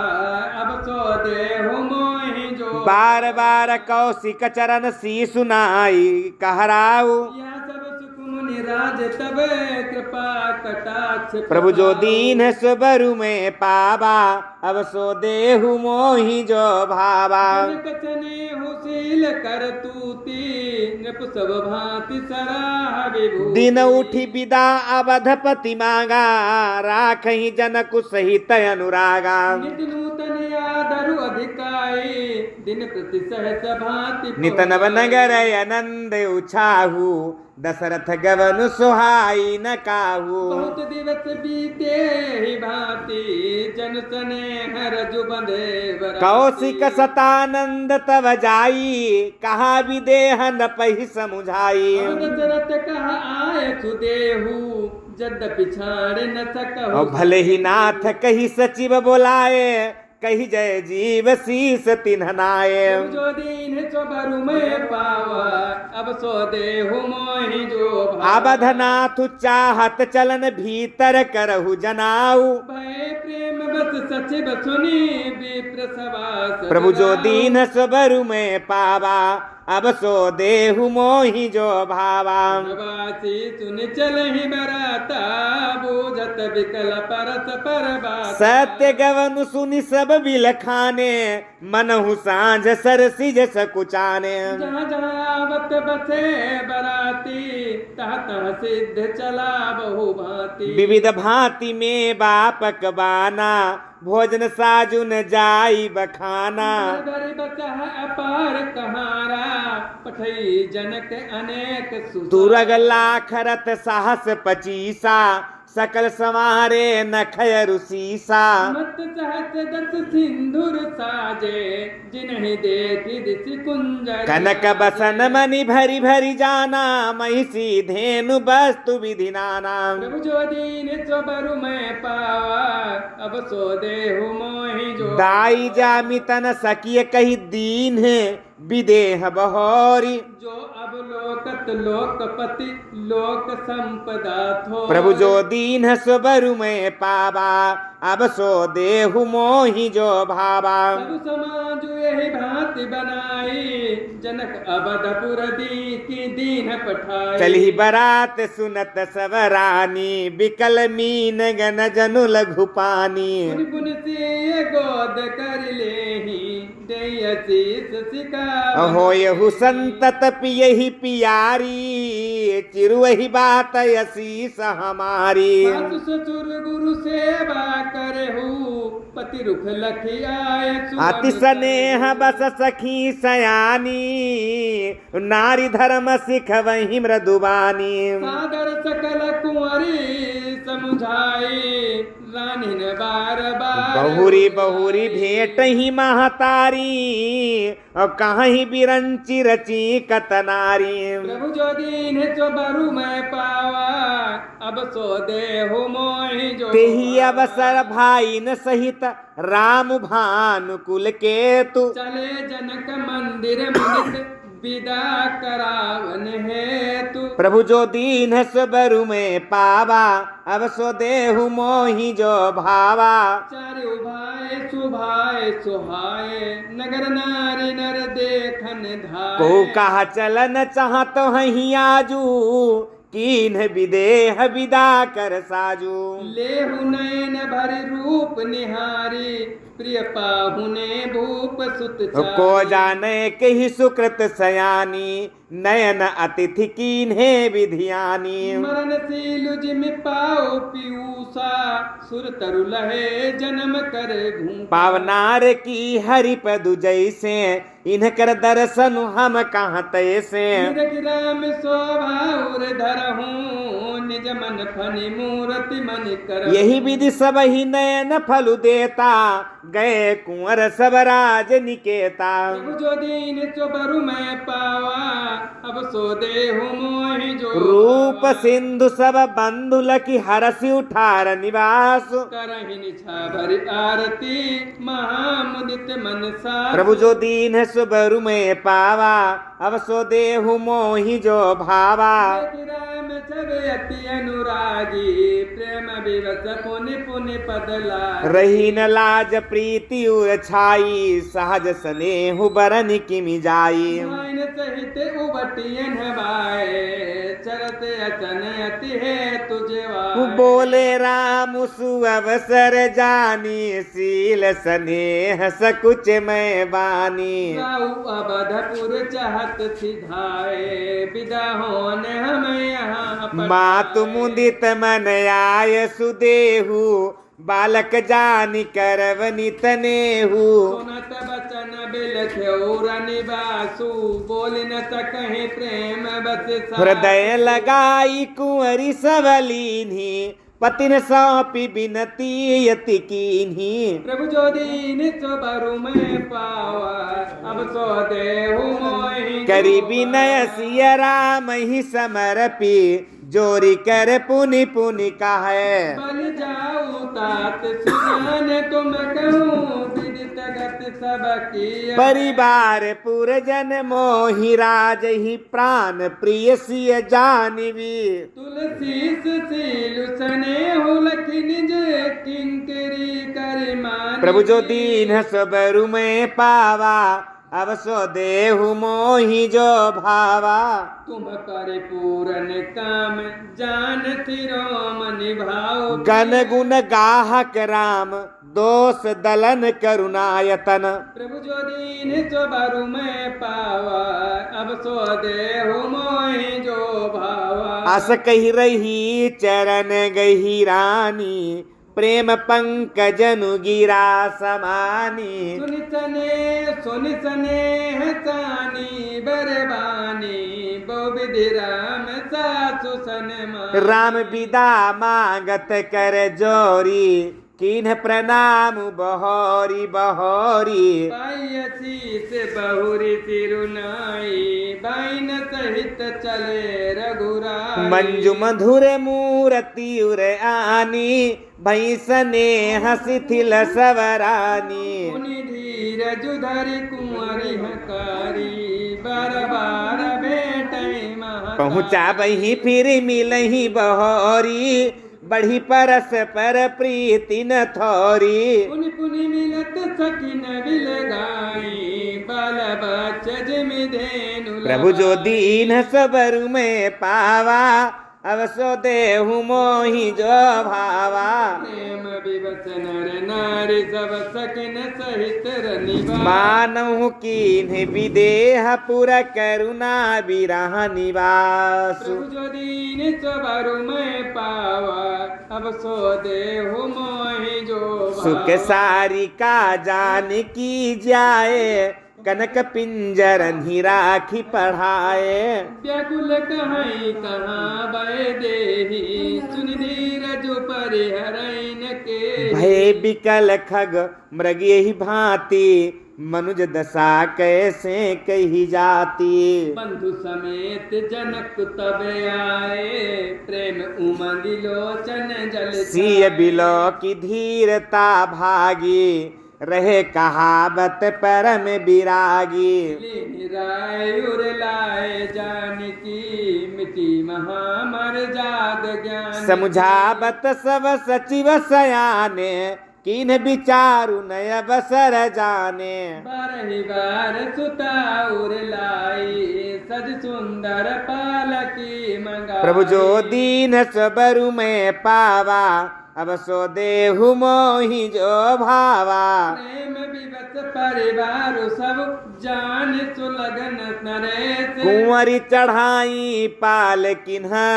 अब सो देहु मोहि जो। बार बार कौशिक चरण सी सुनाई कहराऊ। यह सब सुख मुनि राज तब, कृपा कटाक्ष। प्रभु जो दीन सो बरु मैं पावा, अब सो देहु मोहि जो भावा। कचने हुसील कर तूती, नृप सब भांति सराह विभूति। दिन उठी विदा अवधपति मांगा, राखहि जनकु सहित अनुरागा। नित नूतन आदरु अधिकाई, दिन प्रति सहस भांति। नित नव नगर आनंद उछाहू, दशरथ गवन सुहाई न काहू। बहुत दिवस बीते ही भांति, जन सने रजु बंधे बराती। कौशिक सतानंद तव जाई, कहा विदेह न पहि समुझाई। अब दशरथ कहा आय सुदेहु, यद्यपि छाड़ न सकहु। और भले ही नाथ कही सचिव बोलाए, कही जय जीव शीस तिन्हनाए। जो दीन सो बरु मैं पावा, अब सो देहु मोहि जो। अवधनाथ चाहत चलन भीतर करहु जनाऊ। भय प्रेम बस सचिव सुनी, विप्र सभा। प्रभु जो दीन सो बरु मैं पावा, अब सो देहु मोहि जो भावा। प्रवासी सुन चलहि बराता, बूझत विकल परस परबाता। सत्य गवन सुनि सब बिलखाने, मनहु साँझ सरसिज सकुचाने। जहाँ जहाँ आवत बसे बराती, तह तह सिद्ध चला बहु भांति। विविध भांति में बापक बाना, भोजन साजुन जाई बखाना। गरीब कह अपार कहारा, पठई जनक अनेक सुसा। तुरग लाख रथ साहस पचीसा, सकल समारे नखय रुसीसा। मत सहस दस सिंधुर साजे, जिन्हि देखि दिसि कुंजर। कनक बसन मनि भरी भरी जाना, महिषी धेनु वस्तु विधि नाना। प्रभु जो दीन सो बरु मैं पावा, अब सो देहु मोहि जो। दाई जामि तन सकिय कही दीन है, विदेह बहोरी। जो अब लोकत लोकपति, लोक संपदा थो। प्रभु जो दीन सो बरु मैं पावा, अब सो देहु मोहि जो भावा। प्रभु समाज यही भांति बात बनाई जनक अवधपुर की दीन पठाई। चली बरात सुनत सब रानी बिकल मीन गन जनु लघु पानी। पुनि पुनि से गोद कर लेहि देय शीस सिकावत। होयहु संतत पियहि पियारी चिरुहि बात असीस हमारी। सासु ससुर गुरु सेवा करहु पति रुख लखी आय। अति स्नेह बस सखी सयानी नारी धर्म सिखवहि मृदुबानी। सादर सकल कुंवरी समुझाई रानी ने बार बार। बहुरी बहुरी भेंट ही महतारी और कहीं बिरंची रची कतनारी। प्रभु जो दीन जो बरु मैं पावा अब सो देहु मोहि जो। तेहि अवसर भाई न सहित राम भानुकुल केतु। चले जनक मंदिर मुदित विदा करावन हेतु। प्रभु जो दीन सबरु में पावा अब सो देहु मोहि जो भावा। चारु भाई सुभाए सुहाए नगर नारी नर देखन धाय। को कहा चलन चाहत हही आजू कीन्ह विदेह विदा कर साजू। लेहु नयन भरि रूप निहारी प्रिय पाहुने भूप सुत चारी। को जाने के ही सुकृत सयानी नयन अतिथि कीन्हे विधियानी। मरणशील जिमि पाओ पीयूषा सुर तरु लहे जन्म कर घूम। पावनार की हरि पदु जैसे इनकर दर्शन हम कहाँ तैसे। राम शोभा धरहूँ निज मन फनि मूर्ति मन कर। यही विधि सब ही नयन फल देता गए कुंवर सब राज निकेता। प्रभु जो दीन जो बरु मैं पावा अब सो देहु मोहि जो। रूप सिंधु सब बंधु लकी हरसि उठार निवास। करहि निछा भरि आरती महामुदित मनसा। प्रभु जो दीन सुबरु में पावा अब सो देहु मोहि जो भावा। राम सब अति अनुरागी प्रेम विवश पुनि पुनि पदला। रही न लाज प्रीति उर छाई सहज स्नेहु बरन किमि जाई। सहित उबटियन बाए चरत अचन अति है तुझे बोले राम सुअवसर जानी शील स्नेह सकुच मैं बानी। अवधपुर चाहत सिधाए विदा होने हम यहाँ। मातु मुदित मन आय सुदेहु बालक जानि करवनि तनेहु। सुनत बचन बिलखेउर निवासु बोल न सकहि प्रेम बस। हृदय लगाई कुंवरी सबलीन्ही पतिन सौंपी बिनती यति कीन्ही। प्रभु जो दीन सो बरु मैं पावा अब सो देहु मोहि। करी विनय सिय राम ही समर्पी जोरी कर पुनि पुनि कहे। बल जाऊ तात सुजान तुम कहूँ विदित गत सब की। परिवार पुरजन मोहि राज ही प्राण प्रिय सिय जानवी। तुलसी सुशील स्नेहु लखि निज किंकरी करिमान। प्रभु जो दीन सबरु में पावा अब सो देहु मोहि जो भावा। तुम परिपूरन काम जान थिरोम निभाओ। गन गुण गाहक राम दोष दलन करुणायतन। प्रभु जो दीन सो बरु मैं पावा अब सो देहु मोहि जो भावा। अस कही रही चरण गही रानी प्रेम पंकजनु गिरा समानी। सुनि सने तानी बरबानी बहु विधि राम सासु सनमा। राम विदा मांगत कर जोरी किन्ह प्रणाम बहोरी बहोरी। पायसी से बहुरी तिरुनाई बाइन सहित चले रघुराई। मंजू मधुर मूर्ति उर आनी भैसने हसिथिल सवरानी। मुनि धीरज धरि कुंवरी हकारी बार बार भेटै महतारी। पहुँचा बही फिर मिलही बहोरी बढ़ी परस पर प्रीति न थोरी। पुनि पुनि मिलत सखी न बिल गाई बाल नेमि धेनु प्रभु जो दीन सबरु में पावा अब सो देहु मोहि जो भावा प्रेम विवश नर नारी सब सकिन सहित रनिवा मानहु कीन्ह विदेह पुर करुणा विरह निवास प्रभु जो दीन सबरु में पावा अब सो देहु मोहि जो सुख सारी का जान की जाए कनक पिंजरन ही राखी पढ़ाए व्याकुल कहीं कहाँ भय देहि सुन धीरज परिहरैन के भय बिकल खग मृग यही भांति मनुज दशा कैसे कही जाती बंधु समेत जनक तब आए प्रेम उमंग लोचन जल सिय बिलो की धीरता भागी रहे कहावत परम विरागी राय उर लाए जानकी मिटी महामर जाद ज्ञान समझावत सब सचिव सयाने किन विचारु नय बसर जाने बारही बार सुता उर लाई सज सुंदर पालकी मंगा प्रभु जो दीन सबरु में पावा अब सो देहु मोहि जो भावा प्रेम विवश परिवार सब जान सुलगन नरेश कुंवरी चढ़ाई पाल किन्हा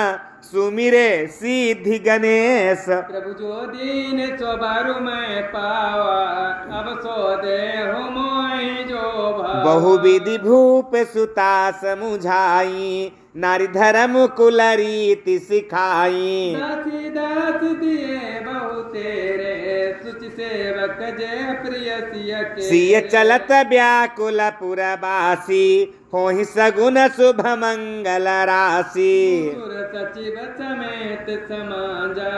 सुमिरे सिद्धि गणेश प्रभु जो दीन स्वबारु में पावा अब सो देहु मोहि जो भावा बहुविधि भूप सुता समुझाई नारी धर्म कुल रीति सिखाई दासी दास दिए बहु तेरे सुच सेवक जय प्रिय सिय के सिय चलत व्याकुल पुरवासी होहि सगुन शुभ मंगल राशि सुर सचिव समेत समाजा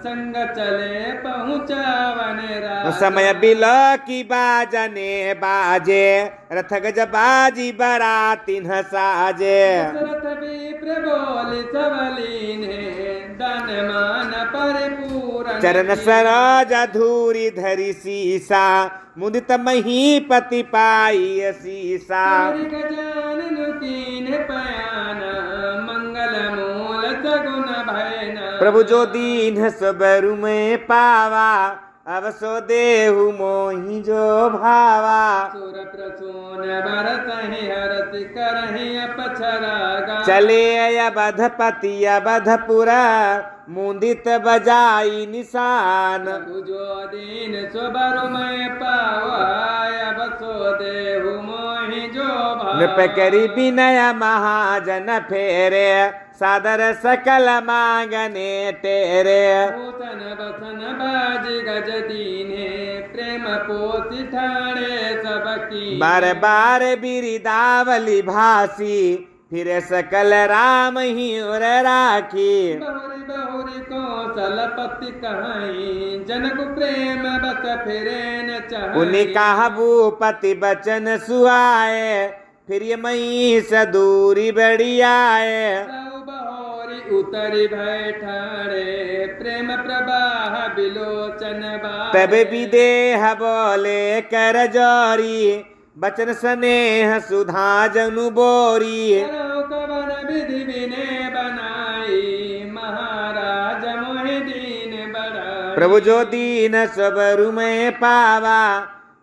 संग चले पहुँचावन राजा समय बिलो की बाजने बाजे रथ गज बाजी बरातिन साजे दशरथ विप्र बोल सबलीन धन मान परिपूर्ण चरण सरोज धूरी धरि सीसा मुदित महीपति पाई सीसा गजानन कीन पयाना मंगल मूल सगुन भयना प्रभु जो दीन सबरु में पावा अब सो देहु मोहि जो भावा सुर प्रसून भरतहि हरति करहि अपछरा गा चले अवधपति अवधपुरा मुदित बजाई निशान प्रभु जो दीन स्वबरु में पावा अब सो देहु मोहि जो नृप भावा करी विनय महाजन फेरे सादर सकल मांगने तेरे भूषण बसन बाजी गज दीने प्रेम पोषि ठाणे सबकी बार बार बिरिदावली भासी फिर सकल राम ही उर राखी बहुरी बहुरी कौशलपति कहाई जनक प्रेम बस फिरे न चाहे उन्हीं कहा भूपति बचन सुहाए फिर ये मई सदूरी बड़ी आए बहुरी उतरी बैठाड़े प्रेम प्रवाह बिलोचन तब विदेह बोले कर जोरी बचन स्नेह सुधा जनु बोरी कवन विधि विने बनाई महाराज मोहि दीन बड़ा प्रभु जो दीन सबरु में पावा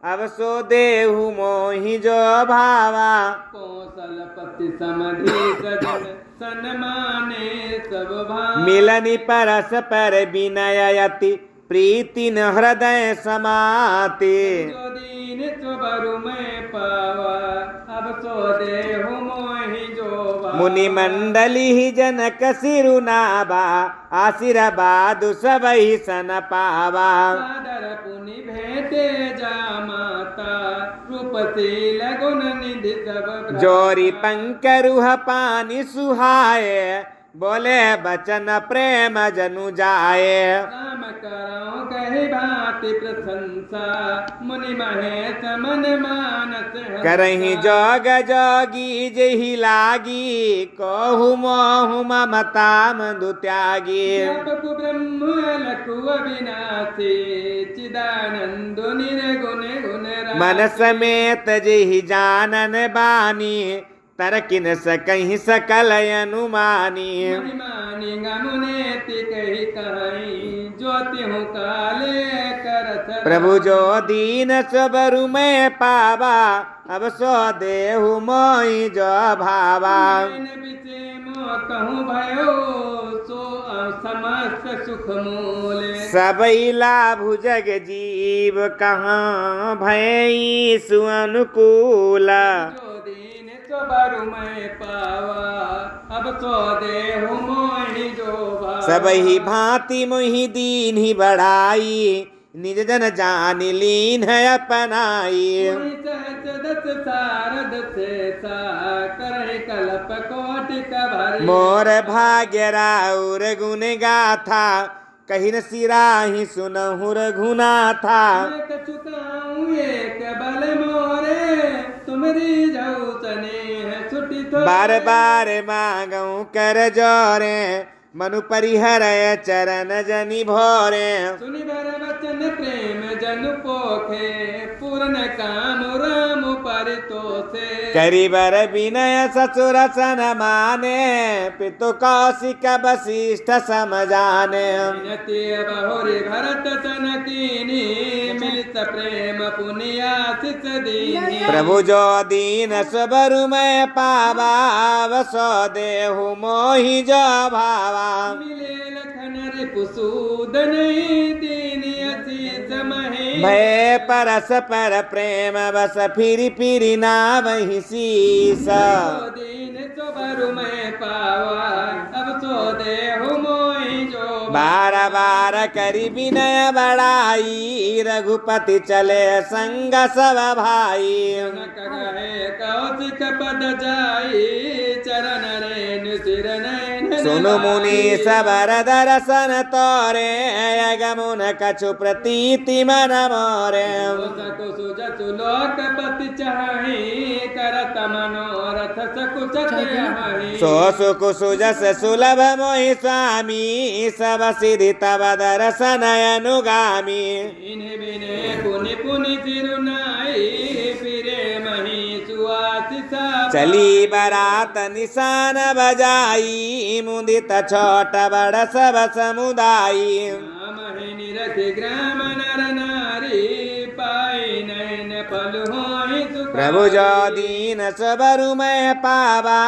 अब सो देहु मोहि जो भावा कौशलपति समधि सजन सन्माने सब भाव मिलनि परस पर विनय यति प्रीति न हृदय समाते जो दीन स्वबरु में पावा अब सो देहु मोहि जो भावा मुनि मंडली ही जनक सिरुनाबा आशीर्वाद सबहि सन पावा सादर पुनि भेटे जा माता रूपशील गुण निधि सब भ्राता। जोरी पंकरुह पानी सुहाए बोले बचन प्रेम जनु जाए राम करो कहि बात भांति प्रशंसा मुनि महेश मन मानस हर्षा। करही जोग जोगी जही लागी कहु मोहु ममता मधु त्यागी। व्यापक ब्रह्म लघु अविनाशी चिदानंद निर्गुण गुण मन समेत जही जानन बानी तरकिन सकहि सकल अनुमानी। महिमानी गमुनेति कही कहीं ज्योति हूँ काले करत। प्रभु जो दीन सबरु में पावा अब सो देहु मोहि जो भावा। कहूँ भयो सो समस्त सुख मूले। सबई लाभु जग जीव कहाँ भई सुअनुकूल। जो दीन सबरु में पावा अब सो देहु मोहि जो भावा। सबही भांति मोहि दीन ही बढ़ाई निज जन जान लीन है अपनाई। दस सारद से सा करे कल्प कोटि कभरी। मोर भाग्य राउर गुण गाथा कहीं न सिराही सुनहु रघुनाथा। एक चुकाऊं एक बल मोरे तुमरी जाऊ तने है छुट्टी तो। बार बार मांगऊ कर जोरे मनु परिहर चरण जनि भोरे। सुनि बर वचन प्रेम जनु पोखे पूर्ण काम राम परितोषे। करी बर विनय ससुर सन माने पितु कौशिक वशिष्ठ समझाने। विनति बहुरी भरत सन कीनी मिलित प्रेम पुनियासित दीनी। प्रभु जो दीन सबरु में पावा वसो देहु मोहि जो भावा। मिले लखन रिपुसूदन दीन असीस महे। भय परस पर प्रेम बस फिरी फिरी ना वही शीस। दीन सबरु में पावा अब सो देहु मोहि जो। बार बार करी विनय बढ़ाई रघुपति चले संग सब भाई। जनक गए कौशिक पद जाई चरण रेणु सिर नयन। सुनु मुनि सबर दर्शन तोरे अगमुन कछु प्रतीति मन मोरे। सुजसु लोकपति चाहि करत मनोरथ सकुच चाहि। सो सुख सुजस सुलभ मोहि स्वामी सब सिद्धि तब दर्शन अनुगामी। इन्हें बिने पुनि पुनि सिरुनाई फिरे मही सुआसिसा। चली बरात निशान बजाई मुदित छोट बड़ सब समुदायी। मही निरखि ग्राम नर नारी पाई नैन पलु होई सुख। प्रभु जो दीन सबरु में पावा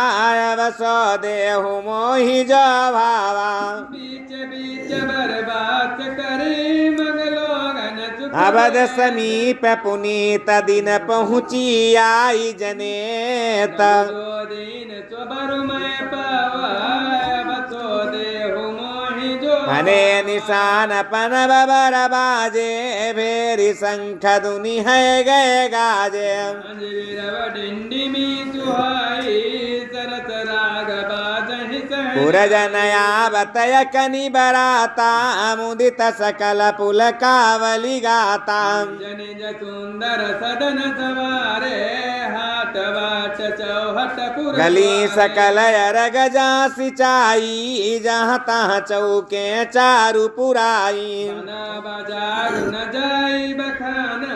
वसो देहु मोहि जो भावा। बीच बीच बरबात करे मंगलोगन सुख। अवध समीप पुनीत दिन पहुँची आई जनेत। जो दीन सबरु में पावा वसो देहु मोहि जो। हने निशान पन बबर बाजे भेरी शंख दुनि है गए गाजे। डिंडी में सुहाई सरस राग बाजहि सह। पुरजनया बतय कनि बराता मुदित सकल पुल कावली गाता। जनिज सुंदर सदन सवारे हाट बाट चौहट पुर। गली सकल अरग जा सिंचाई जहाँ तहाँ चौके चारु पुराई। बाजार न जाई बखाना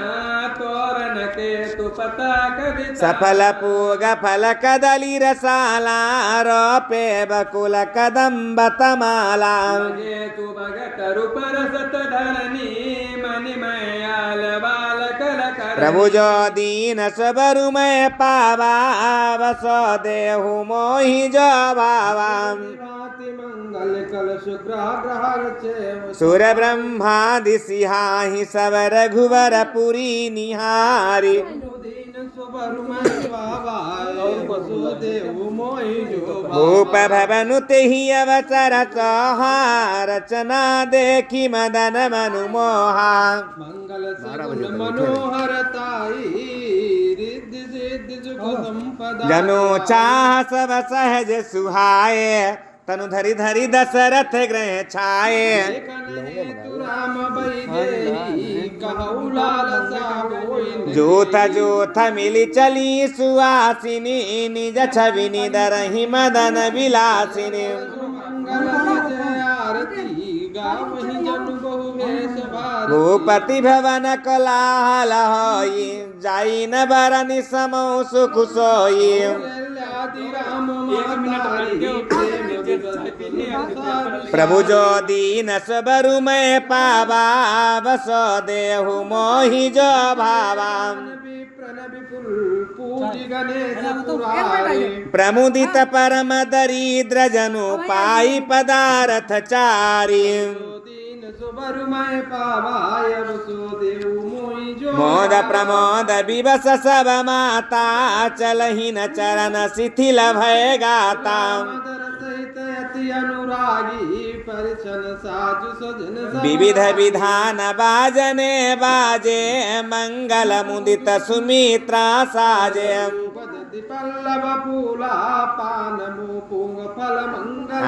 तोरन के तु पता कभी। सफल पूग फल कदली रसाला रोपे बकुल कदम्ब तमाला। तु भगत रूप रसत धरनी मनि मयाल बाल कर कर। प्रभु जो दीन सबरु में पावा वसो देहु मोहि जो भावा। मंगल कल शुग्रह ग्रह रचे। सुर ब्रह्मादि सिहाहि सब रघुवर पुरी निहारी। भूप भवनु तेहि अवसर सोहा रचना देखी मदन मनु मोहा। मंगल सगुन मनोहरताई रिद्धि सिद्धि सुख संपदा। जनु चाह सब सहज सुहाए तनु धरि धरि दशरथ गृह छाए। देखने तु राम बैदेही कहु लालसा होई। जूथ जूथ मिली चली सुहासिनी निज छवि निदरहि मदन विलासिनी। मंगल जय आरती गावहि जनु बहु भेष भारती। भूपति भवन कोलाहल होई जाई न बरनि समौ सुख सोई। आदि राम मातारी प्रेम विवश। प्रभु जो दीन सबरु मैं पावा बसो देहु मोहि जो भावा। प्रमुदित परम दरिद्र जनु पाई पदारथ चारी। मोद प्रमोद विवश सब माता चलहि न चरण शिथिल भय गाता। विविध विधान बाजने बाजे मंगल मुदित सुमित्रा साजे।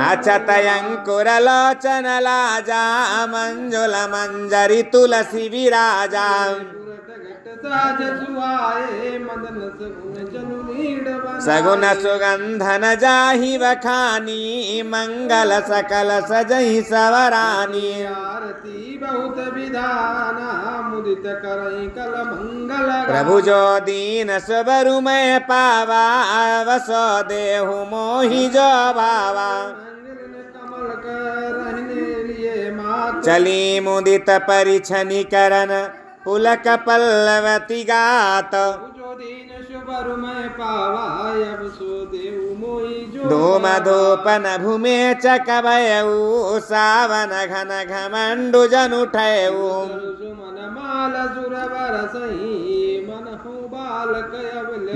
अचत अंकुर लोचन लाजा मंजुल मंजरी तुलसी विराजा। सगुन सुगंधन जाहि बखानी मंगल सकल सजहि सवरानी। बहुत विधाना मुदित करहि कल मंगल। प्रभु जो दीन सबरु मैं पावा वसो देहु मोहि जो भावा। चली मुदित परिछनि करन पुलक पल्लवती गात। धूम धूपन भूमे चकबयऊ सावन घन घमंडु जनु ठयऊ।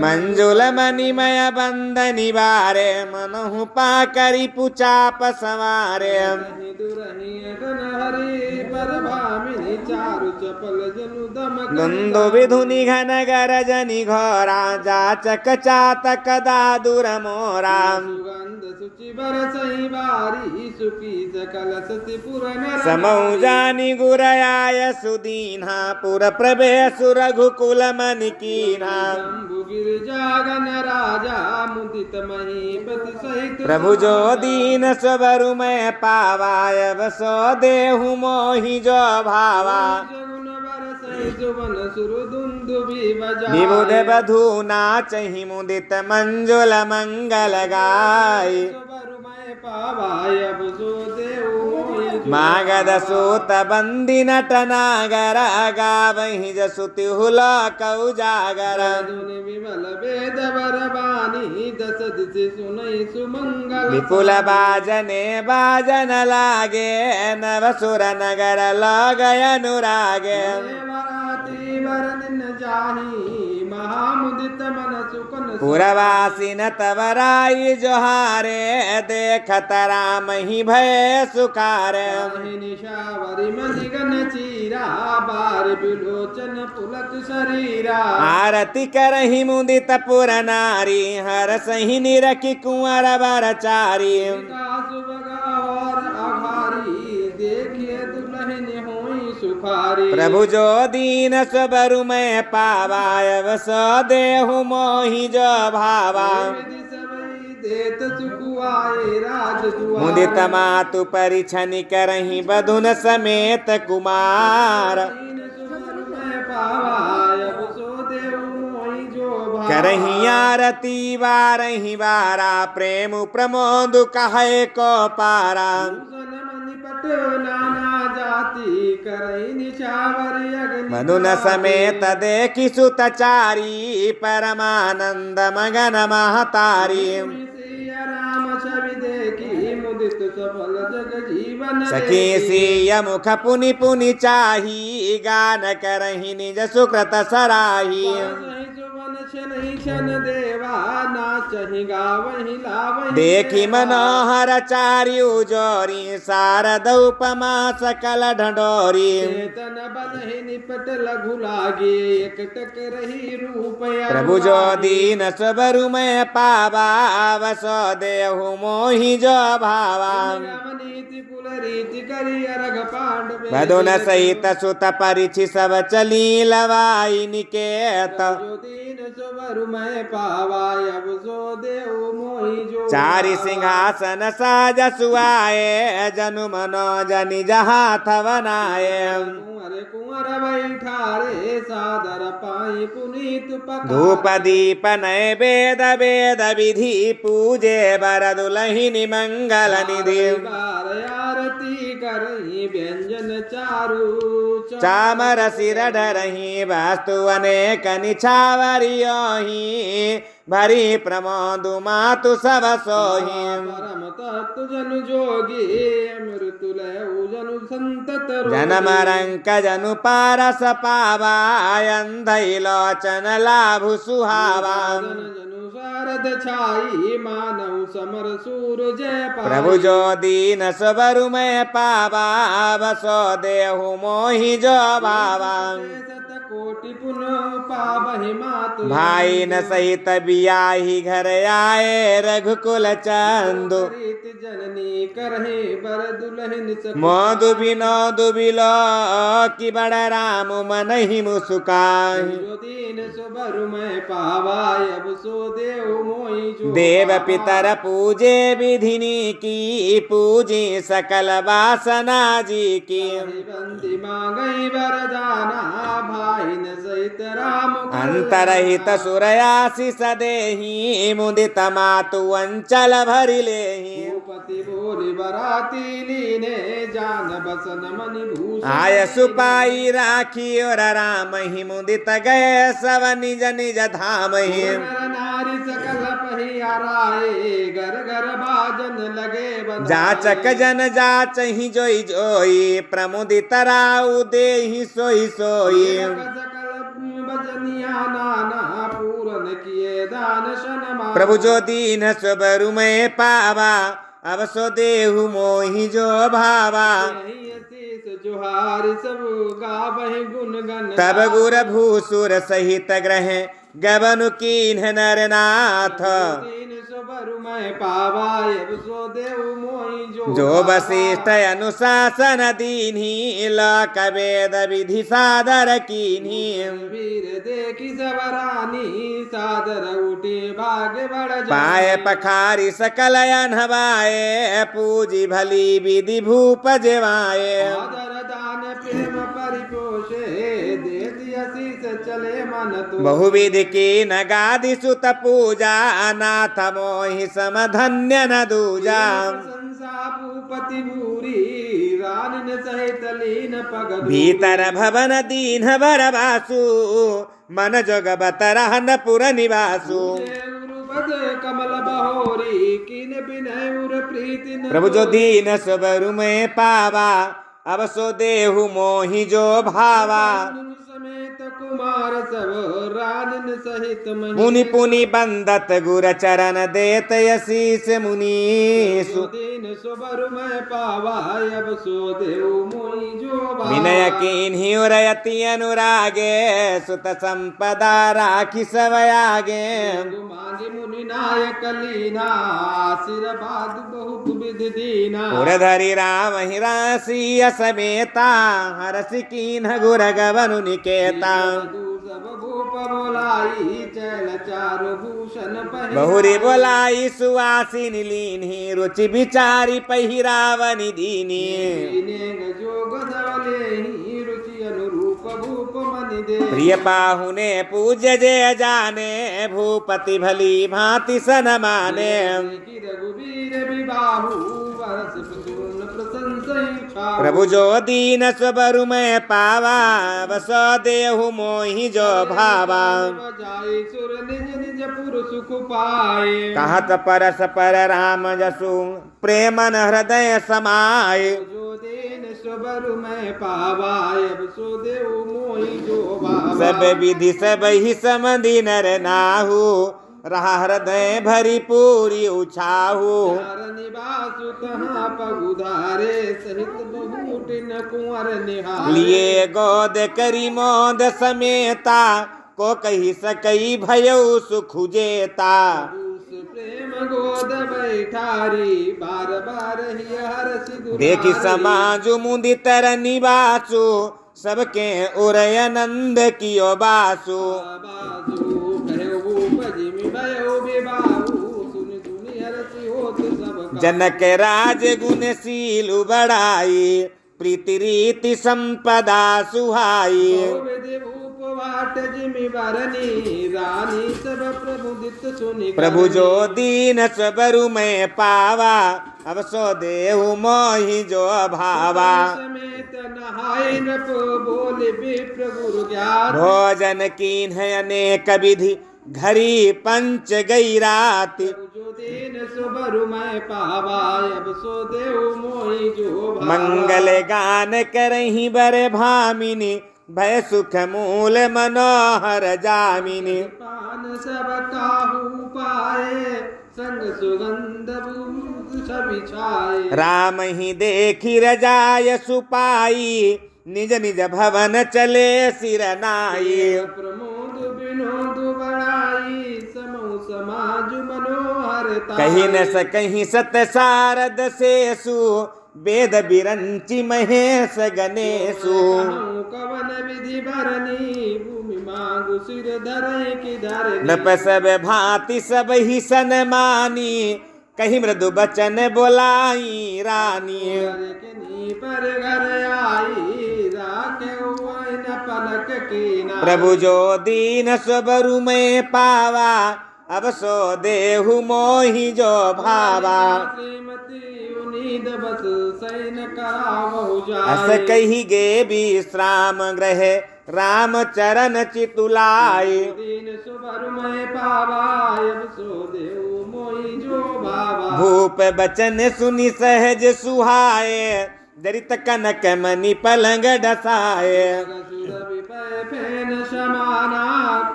मंजुल मणिमय बंदनि बारे मनहु पाकरि पुचाप संवारे। दुंदु विधुनि घन गरजनि घोरा जाचक चातक दादुर मोरा। समौ जानि गुरयाय सुदीना पुर प्रवेश रघुकुल मनि कीना। प्रभु जो दीन सबरु मैं पावाय बसो देहु मोहि जो भावा। विबुध बधू नाचहि मुदित मंजुल मंगल गाय। मागध सूत बंदी नट नागर गावहि जसुति हुलक उजागर। विपुल बाजने बाजन लागे नवसुर नगर लगय अनुरागे। पुरवासी न तवराई जोहारे देखत राम ही भय सुकारे। आरती करहि मुदित पुर नारी हर सही निरखी कुंवर बर चारी। प्रभु जो दीन सबरु मैं पावाय वसो देहु मोहि जो भावा। मुदित मातु परिछनि करहि बधुन समेत कुमार। करहि आरती बारहि बारा प्रेम प्रमोद कहे को पारा। मधुन समेत देखि सुतचारी परमानंद मगन महतारी। सखी सिय मुख पुनि पुनि चाही गान करहि निज सुकृत सराही। मनुष्य नहीं शन देवा नाचहि गावहि लावहि देखी मनोहर चार्यु जोरी शारद उपमा सकल ढंढोरी चेतन बल ही निपट लघु लागे एकटक रही रूप प्रभु जो दीन सबरु में पावा वसो देहु मोहि जो भावा नीति कुल रीति करी अरग पांडव बदुन सहित सुत परिछि सब चली लवाई निकेत जो दीन सुबरु में पावा अब सो देव मोहि जो चारि सिंहासन साज सुआए जनु मनो जनि जहाँ थवनाए कुंवर बैठारे सादर पाई पुनीत पका धूप दीप नैवेद वेद विधि पूजे बर दुलहिनी मंगल निधि आरती करही व्यंजन चारु चामर सिर डरही वास्तु अनेक निछावरियोही भरी प्रमोदु मातु सब सोही परम तत्व जनु जोगी मृत्यु लय जनु संतत जनम रंक जनु पारस पावा अंधई लोचन लाभु सुहावा जनु शारद छाई मानव समर सूर जय प्रभु जो दीन सबरु में पावा बसो देहु मोहि जो भावा कोटि पुनः पावहि मातु भाई न सहित बियाही घर आए रघुकुल चंदु जननी करहे बर दुल्हन मोदु बिनोदु बिलो कि बड़ राम मन ही मुस्काहि जो दीन सुबरु में पावाय अब सो देव मोहि जो देव पितर पूजे विधिनी की पूजी सकल वासना जी की बंदी मांगई वरदाना भाई न सहित राम अंतरहित सुरयासिस देहि मुदित मातु अंचल भरि लेहि पति बोली बराती लीने जान बसन मनि भूषण आय सुपाई राखी और राम ही मुदित गए सब निज निज धाम ही नारी सकल पहिया राय घर घर बाजन लगे बधाई जाचक जन जाच ही जोई जोई प्रमुदित राउ देहि सोई सोई सकल भजनिया नाना पूरन किए दान शन प्रभु जो दीन सबरु में पावा अब सो देहु मोहि जो भावा जोहार सब गावहि गुण गण तब गुर भूसुर सहित ग्रह गबनु कीन्ह नरनाथ सुबरु में पावाय सो देव मोहि जो वशिष्ठ अनुशासन दीन्ही लक वेद विधि सादर कीन्ही वीर देखी सबरानी सादर उठे भाग्य बढ़ पाए पखारी सकल अनहवाए पूजी भली विधि भूप जेवाए आदर दान प्रेम परिपोषे दे दिया शीस चले मन तो बहुविधि की नगादि सुत पूजा अनाथ मोहि समधन्य न दूजा प्रशंसा भूपति भूरी रानी सहित लीन पग भीतर भवन दीन बर वासु मन जोग बतरहन पुर निवासु कमल बहोरी किन बिनय उर प्रीति प्रभु जो दीन सबरु में पावा अब सो देहु मोहि जो भावा समेत कुमार सब राजन सहित मुनि पुनि बंदत गुर चरण देत यशीस मुनीसु दीन सुबरु में पावा अब सो देव मोहि जो विनय कीन्हि उरयति अनुरागे सुत संपदा राखि सवयागे मांगे मुनि नायक लीना आशीर्वाद बहुत विधि दीना उरधरि राम हिरासी समेता हरसि कीन्ह गुर गवनु निकेता सब भूप बोलाई चल चारु भूषण पहिरा बहुरी बोलाई सुवासिनी लीन्ही रुचि विचारी पहिरावनि दीनी जोग धवले रुचि अनुरूप भूप मनि दे प्रिय पाहुने पूज्य जय जाने भूपति भली भांति सन माने रघुवीर विबाहु वर्ष पूर्ण प्रशंसा प्रभु जो दीन सबरु में पावा बसो देहु मोहि जो भावा जाय सुर निज निज पुर सुख पाए कहत परस पर राम जसु प्रेमन हृदय समाय जो दीन सुबरु मैं पावा अब सो देहु मोहि जो भावा। सब विधि सब ही समधि नर नाहु रहा हृदय भरी पूरी उछाहू। निवासु तहाँ पगुधारे सहित बहुटिन कुंवर निहारे। लिए गोद करी मोद समेता को कही सकई भयउ सुख जेता। प्रेम गोद बैठारी बार बार ही हरसि देखी समाज मुदितर निवासु सबके उरय नंद कियो बासु। जनक राज गुणशील बड़ाई प्रीति रीति संपदा सुहाई। प्रभु जो दीन सबरु में पावा अब सो देहु मोहि जो भावा। भोजन कीन है अनेक विधि घरी पंच गई राति। मंगल गान करही बर भामिनी भय सुख मूल मनोहर जामिनी। सब काहू पाए संग सुगंध राम ही देखी रजाय सुपाई निज निज भवन चले सिर नाई। प्रमोद विनोद बड़ाई समो समाज मनोहर कहीं न सकहीं सत सारद सेसु वेद बिरंचि महेश गणेशु। कवन विधि भरनी भूमि मांगु सिर धरे की धरनी। नप सब भांति सब ही सनमानी कहीं मृदु बचन बोलाई रानी। पर घर आई राखे न पलक की ना। प्रभु जो दीन सबरु में पावा अब सो देहु मोहि जो भावा। बस सैन करावहु अस जाए। कही गे विश्राम ग्रह राम चरण चितुलाए। दीन सुबर में पावा अब सो देहु मोहि जो भावा। भूप बचन सुनि सहज सुहाए दरित कनक मणि पलंग ढसाए। फेन समाना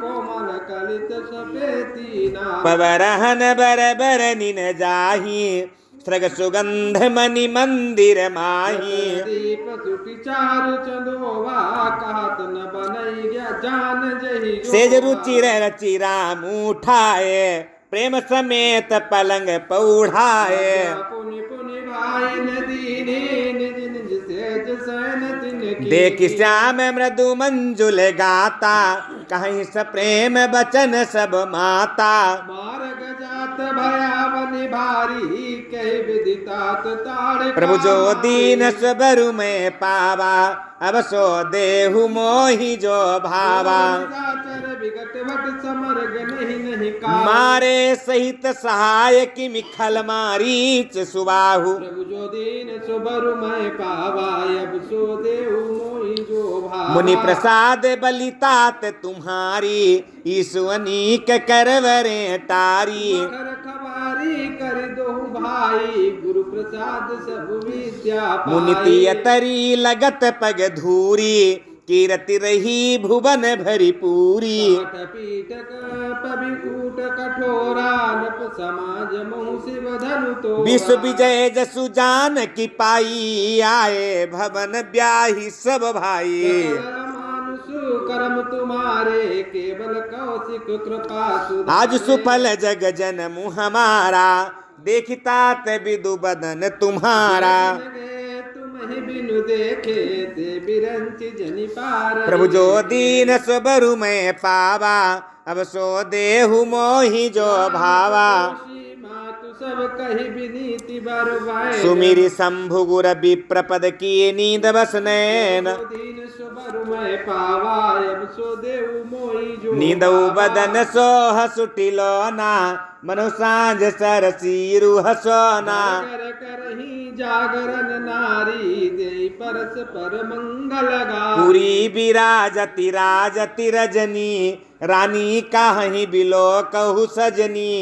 कोमल कलित सपेती ना। पवरहन बर बर निन जाही सृग सुगंध मणि मंदिर माही। दीप सुटी चारु चंदोवा कहत न बनई गया जान जही। सेज रुचिर रचि राम उठाए प्रेम समेत पलंग पौढ़ाए। पुनि पुनि भाई नदीनी निज निज सेज सैन तिन की। देख श्याम मृदु मंजुल गाता कहीं स प्रेम बचन सब माता। मार्ग जात भयावनि भारी कही विदितात ताड़। प्रभु जो दीन सबरु में पावा अब सो देहु मोहि जो भावा। विकट वट समर्ग नहीं नहीं का। मारे सहित सहाय की मिखल मारीच सुबाहु। प्रभु जो दीन सुबरु मैं पावा अब सो देहु मोहि जो भावा। मुनि प्रसाद बलितात तुम्हारी ईसु अनीक करवरे टारी। कर खबारी कर दो भाई गुरु प्रसाद सब विद्या पाई। मुनि तियतरी लगत पग धूरी कीरति रही भुवन भरी पूरी। पीटक पविकूट कठोरा नप समाज महु शिव धनु तो। विश्व विजय जसु जान की पाई आए भवन ब्याही सब भाई। मानुषु कर्म तुम्हारे केवल कौशिक कृपा सुधारे। आज सुफल जग जन्म हमारा देखितात विदु बदन तुम्हारा। तुम्हें बिनु देखे ते बिरंच जनि पार। प्रभु जो दीन सबरु में पावा अब सो देहु मोहि जो भावा। मातु सब कही विनीति बरवाए। सुमिरि शंभु गुर विप्रपद किए नींद बस नैन। दीन सुबरु में पावा अब सो देहु मोहि जो। नींदउ बदन सोह सुटिलोना मनु सांझ सरसीरु हसोना। कर करही जागरण नारी दे परस पर मंगल गा। पूरी विराजति राजति रजनी रानी काहि बिलो कहु सजनी।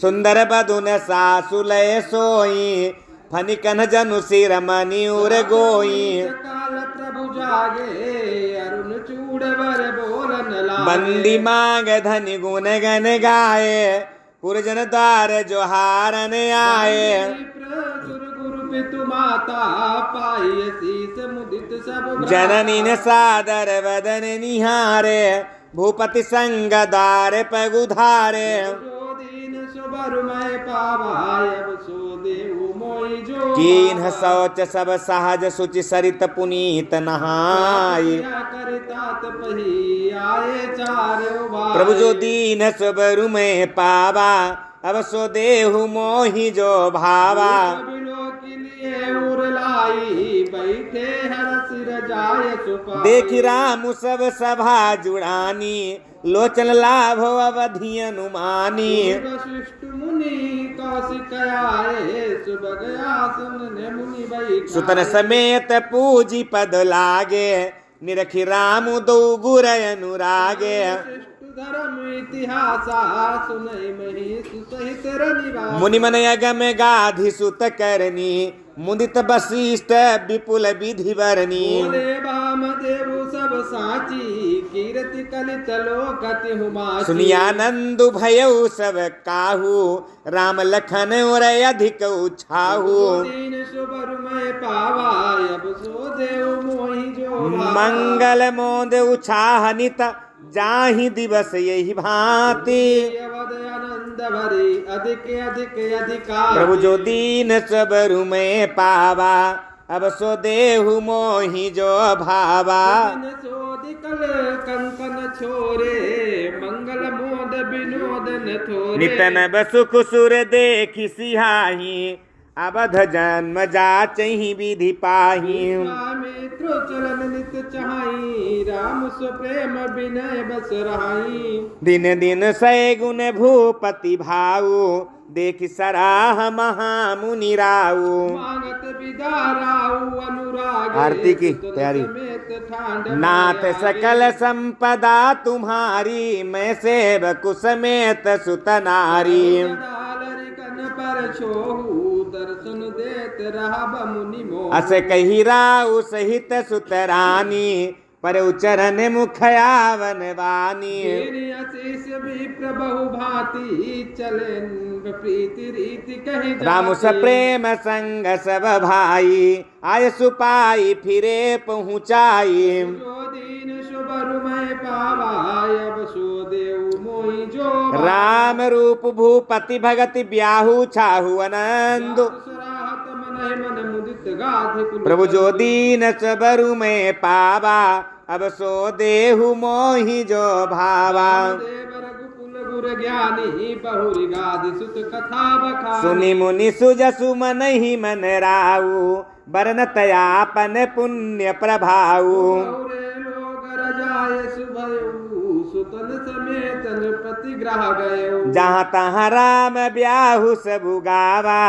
सुंदर बदुन सासु लय सोई फनिकन जनु सिर मनिउर गोई काल प्रभु जागे अरुण चूड़ बर बोलन लागे बंदी मांग धनि गुण गन गाए पुरजन द्वार जोहारन आए सुर गुरु पितु माता पाई शीस मुदित सब जननी ने सादर वदन निहारे भूपति संग दार पगुधारे जो दीन सुबर मैं पावाय अब सो देव मोहि जो कीन्ह शौच सब सहज सुचि सरित पुनीत नहाय करतात पही आए चार उबाय प्रभु जो दीन सबरु में पावा अब सो देहु मोहि जो भावा बिलो के लिए उरलाई बैठे हर सिर जाय सुपा देखि रामु सब सभा जुड़ानी लोचन लाभ अवधि अनुमानी वशिष्ठ मुनि कौशिक आए सुबह आसन ने मुनि बैठाए सुतन समेत पूजी पद लागे निरखि रामु दो गुर अनुरागे वशिष्ठ धर्म इतिहास सुनई मही सुसहित रनिवा मुनि मन अगम गाधि सुत करनी मुदित वशिष्ठ विपुल विधि वरनी बोले वामदेव सब साची कीर्ति कलित लोकति हुमाची सुनियानंदु भयउ सब काहू राम लखन और अधिक उछाहू दीन सुबर में पावाय अब सो देव मोहि जो मंगल मोद उछाहनित जाहि दिवस यही भांति अवध आनंद भरी अधिक अधिक अधिकार प्रभु जो दीन सबरु में पावा अब सो देहु मोहि जो भावा दिन सोदिकल कंकन छोरे मंगल मोद विनोद न थोरे नितन बसुख सुर देखि सिहाही अवध जन्म जाचहि विधि पाही मित्र चलन नित चाहि राम सो प्रेम विनय बस रहाई दिन दिन सै गुण भूपति भाऊ देखि सराह महामुनि राऊ मांगत विदाराऊ अनुराग आरती की तैयारी नाथ सकल संपदा तुम्हारी मैं सेवक समेत सुत नारी कन पर छोहू दर्शन देत रहा मुनि मोह अस कही राऊ सहित सुतरानी पर उचरन मुखयावन वानी तेरी आशीष भी प्रभु भांति चले प्रीति रीति कही राम सप्रेम संग सब भाई आय सुपाई फिरे पहुँचाई जो दीन सुबर मैं पावाय अब सो देव मोहि जो राम रूप भूपति भगति ब्याहु छाहु आनंद सुराहत मन मन मुदित गाधि कुल प्रभु जो दीन सबरु में पावा अब सो देहु मोहि जो भावा देव रघुकुल गुर ज्ञानी बहुरी गाधि सुत कथा बखा सुनि मुनि सुजसु मन ही मन राऊ बरनतयापन पुण्य प्रभाऊ लोग रजाय सुभयऊ सुतन समेत प्रतिग्रह गयो जहाँ तहाँ राम ब्याहु सबु गावा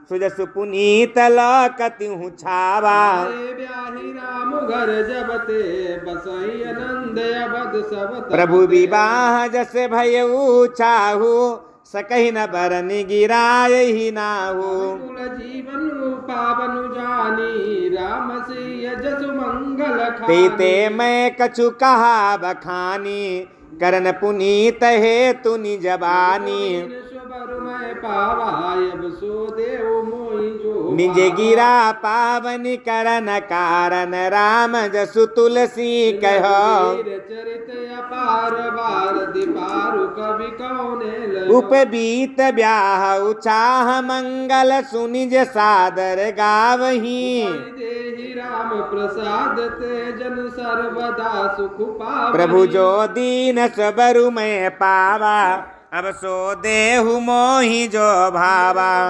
सुजसु पुनीत लौकति हूँ छावा ब्याही राम घर जबते बसई आनंद अवध सब प्रभु विवाह जसे भयऊ छाहू सकहि न बरन गिराय ही नाहू कुल जीवन पावन जानी राम सिय जसु मंगल तेते मैं कछु कहा बखानी करन पुनीत हे तु निज बानी सुबर मैं पावाय अब सो देव मोहि जो निज गिरा पावन करन कारण राम जसु तुलसी कहो चरित अपार बार दीपारु कवि कौने लयो उपबीत ब्याह उचाह मंगल सुनिज सादर गावही देहि राम प्रसाद ते जन सर्वदा सुख पावहि प्रभु जो दीन सबरु में पावा अब सो देहु मोहि जो भावा।